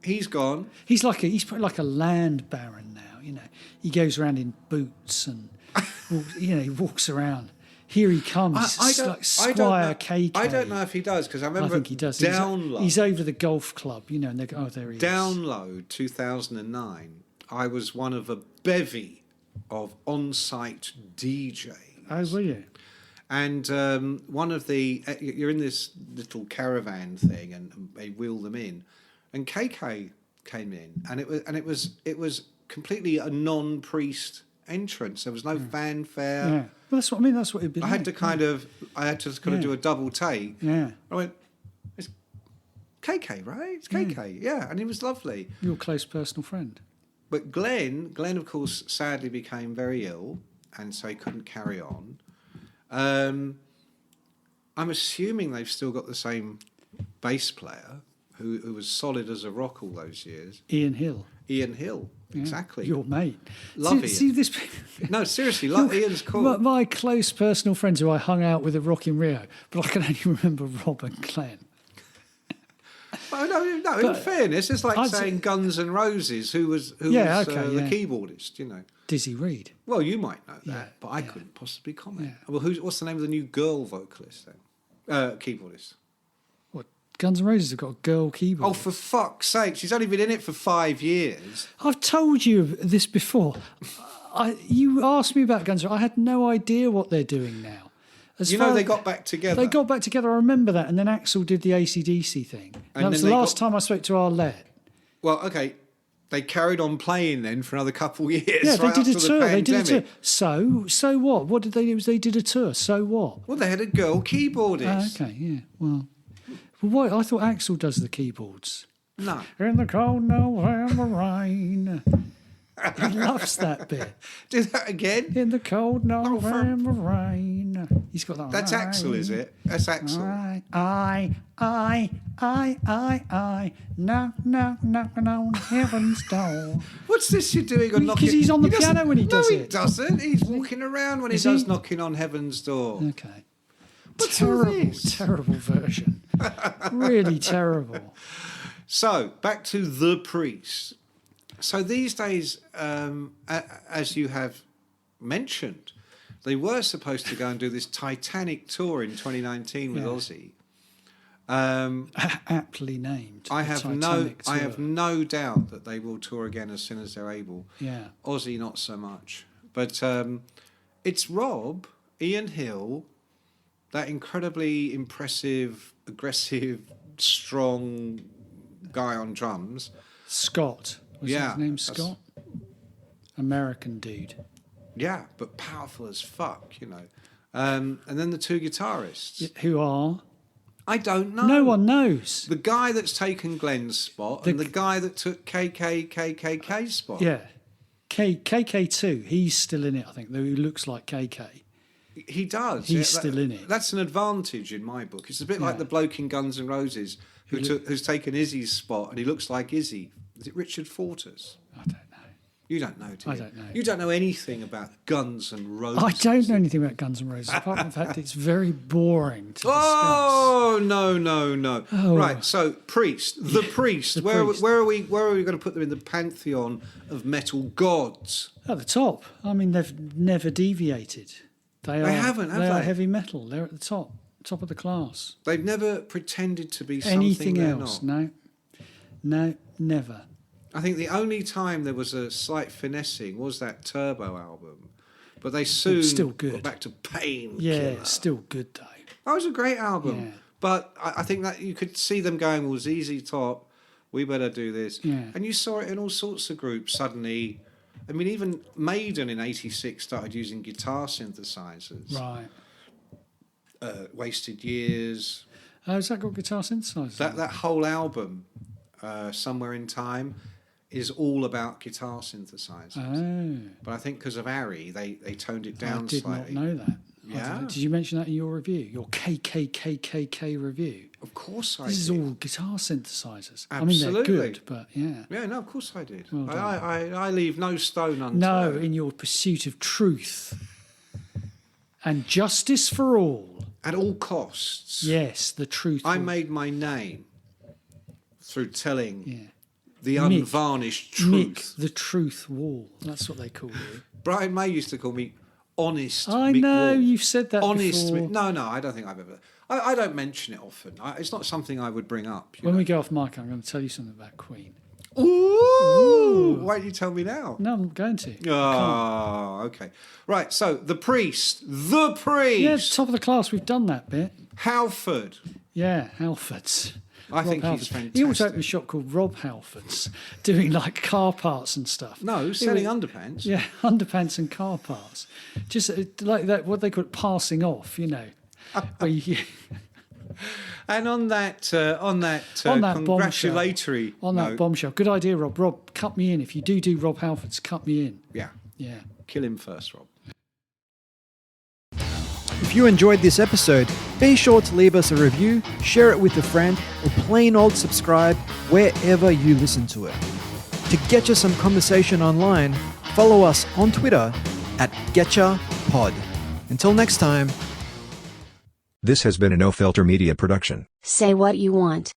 He's gone. He's probably like a land baron now. You know, he goes around in boots and he walks around. Here he comes, like Squire KK. I don't know if he does, because I remember. I think he does. Download. He's over the golf club, you know, and they go, oh, there he is. Download 2009. I was one of a bevy of on-site DJs. Oh, were you? And one of the you're in this little caravan thing, and they wheel them in, and KK came in, and it was completely a non-priest entrance. There was no fanfare. Yeah. Well, that's what I mean. That's what it'd be. I had to kind of do a double take. Yeah. I went, it's KK, right? It's KK. Yeah, and he was lovely. Your close personal friend. But Glenn, of course, sadly became very ill, and so he couldn't carry on. I'm assuming they've still got the same bass player who was solid as a rock all those years. Ian Hill. Yeah, exactly. Your mate. Love Ian. See this. No, seriously, Ian's cool. My close personal friends who I hung out with at Rock in Rio, but I can only remember Rob and Glenn. No, in fairness, it's like saying Guns N' Roses, who was the keyboardist, you know. Dizzy Reed. Well, you might know that, but I couldn't possibly comment. Yeah. Well, what's the name of the new girl vocalist then? Keyboardist. What? Guns N' Roses have got a girl keyboardist. Oh, for fuck's sake! She's only been in it for 5 years. I've told you this before. You asked me about Guns N' Roses. I had no idea what they're doing now. They got back together. They got back together. I remember that, and then Axl did the AC/DC thing. And that was the last time I spoke to Arlette. Well, okay. They carried on playing then for another couple of years. Yeah, right they did a tour. They did a tour. So what? What did they do? They did a tour. So what? Well, they had a girl keyboardist. Okay, yeah. Well, what? I thought Axl does the keyboards. No. In the cold November rain. He loves that bit. Do that again. In the cold November rain. He's got that. That's Axl, is it? That's Axl. Knocking on heaven's door. What's this you're doing on knocking? Because he's on the piano when he does it. No, he doesn't. He's walking around when he does knocking on heaven's door. Okay. What's terrible version. Really terrible. So, back to The Priest. So these days, as you have mentioned, they were supposed to go and do this Titanic Tour in 2019 with Ozzy. Aptly named. I have no doubt that they will tour again as soon as they're able. Yeah. Ozzy not so much, but it's Rob, Ian Hill, that incredibly impressive, aggressive, strong guy on drums. Scott. Was his name Scott? American dude. Yeah, but powerful as fuck, you know. And then the two guitarists. Who are? I don't know. No one knows. The guy that's taken Glenn's spot and the guy that took KK's spot. Yeah. KK2, he's still in it, I think, though he looks like KK. He does. He's still in it. That's an advantage in my book. It's a bit like the bloke in Guns N' Roses who's taken Izzy's spot and he looks like Izzy. Is it Richard Fortas? I don't know. You don't know, do you? I don't know. You don't know anything about Guns N' Roses. I don't know anything about Guns N' Roses, apart from the fact it's very boring to discuss. Oh, no. Oh. Right, so Priest, The Priest. Where are we going to put them in the pantheon of metal gods? At the top. I mean, they've never deviated. They haven't, have they? They are heavy metal. They're at the top of the class. They've never pretended to be something anything they're else. not. No, never. I think the only time there was a slight finessing was that Turbo album, but they soon still good. got back to Pain. Yeah, it's still good though. That was a great album, yeah. But I think that you could see them going, well, ZZ Top, we better do this. Yeah. And you saw it in all sorts of groups suddenly. I mean, even Maiden in '86 started using guitar synthesizers. Right. Wasted Years. Oh, has that got guitar synthesizers? That whole album, Somewhere in Time, is all about guitar synthesizers. Oh. But I think because of Ari, they toned it down slightly. I did not know that. Yeah. Did you mention that in your review? Your KKKKK review? Of course I did. This is all guitar synthesizers. Absolutely. I mean, they're good, but yeah. Yeah, no, of course I did. Well done. I leave no stone unturned. No, in your pursuit of truth and justice for all. At all costs. Yes, the truth. I made my name through telling Yeah. the Mick. unvarnished truth. Mick, the truth wall. That's what they call you. Brian May used to call me Honest I Mick know, Wall. you've said that Honest before. Mick. No, I don't think I've ever... I don't mention it often. It's not something I would bring up. When we go off mic, I'm going to tell you something about Queen. Ooh! Why don't you tell me now? No, I'm going to. Oh, okay. Right, so The Priest. The Priest! Yeah, top of the class. We've done that bit. Halford. Yeah, Halfords. I think Rob he's Halford. fantastic. He also opened a shop called Rob Halford's, doing like car parts and stuff. No, selling underpants. Yeah, underpants and car parts. Just like that, what they call it, passing off, you know. Where you, And on that congratulatory on that note, bombshell. Good idea, Rob. Rob, cut me in. If you do Rob Halford's, cut me in. yeah, Yeah. kill him first, Rob. If you enjoyed this episode, be sure to leave us a review, share it with a friend, or plain old subscribe wherever you listen to it. To get you some conversation online, follow us on Twitter at GetchaPod. Until next time. This has been a No Filter Media production. Say what you want.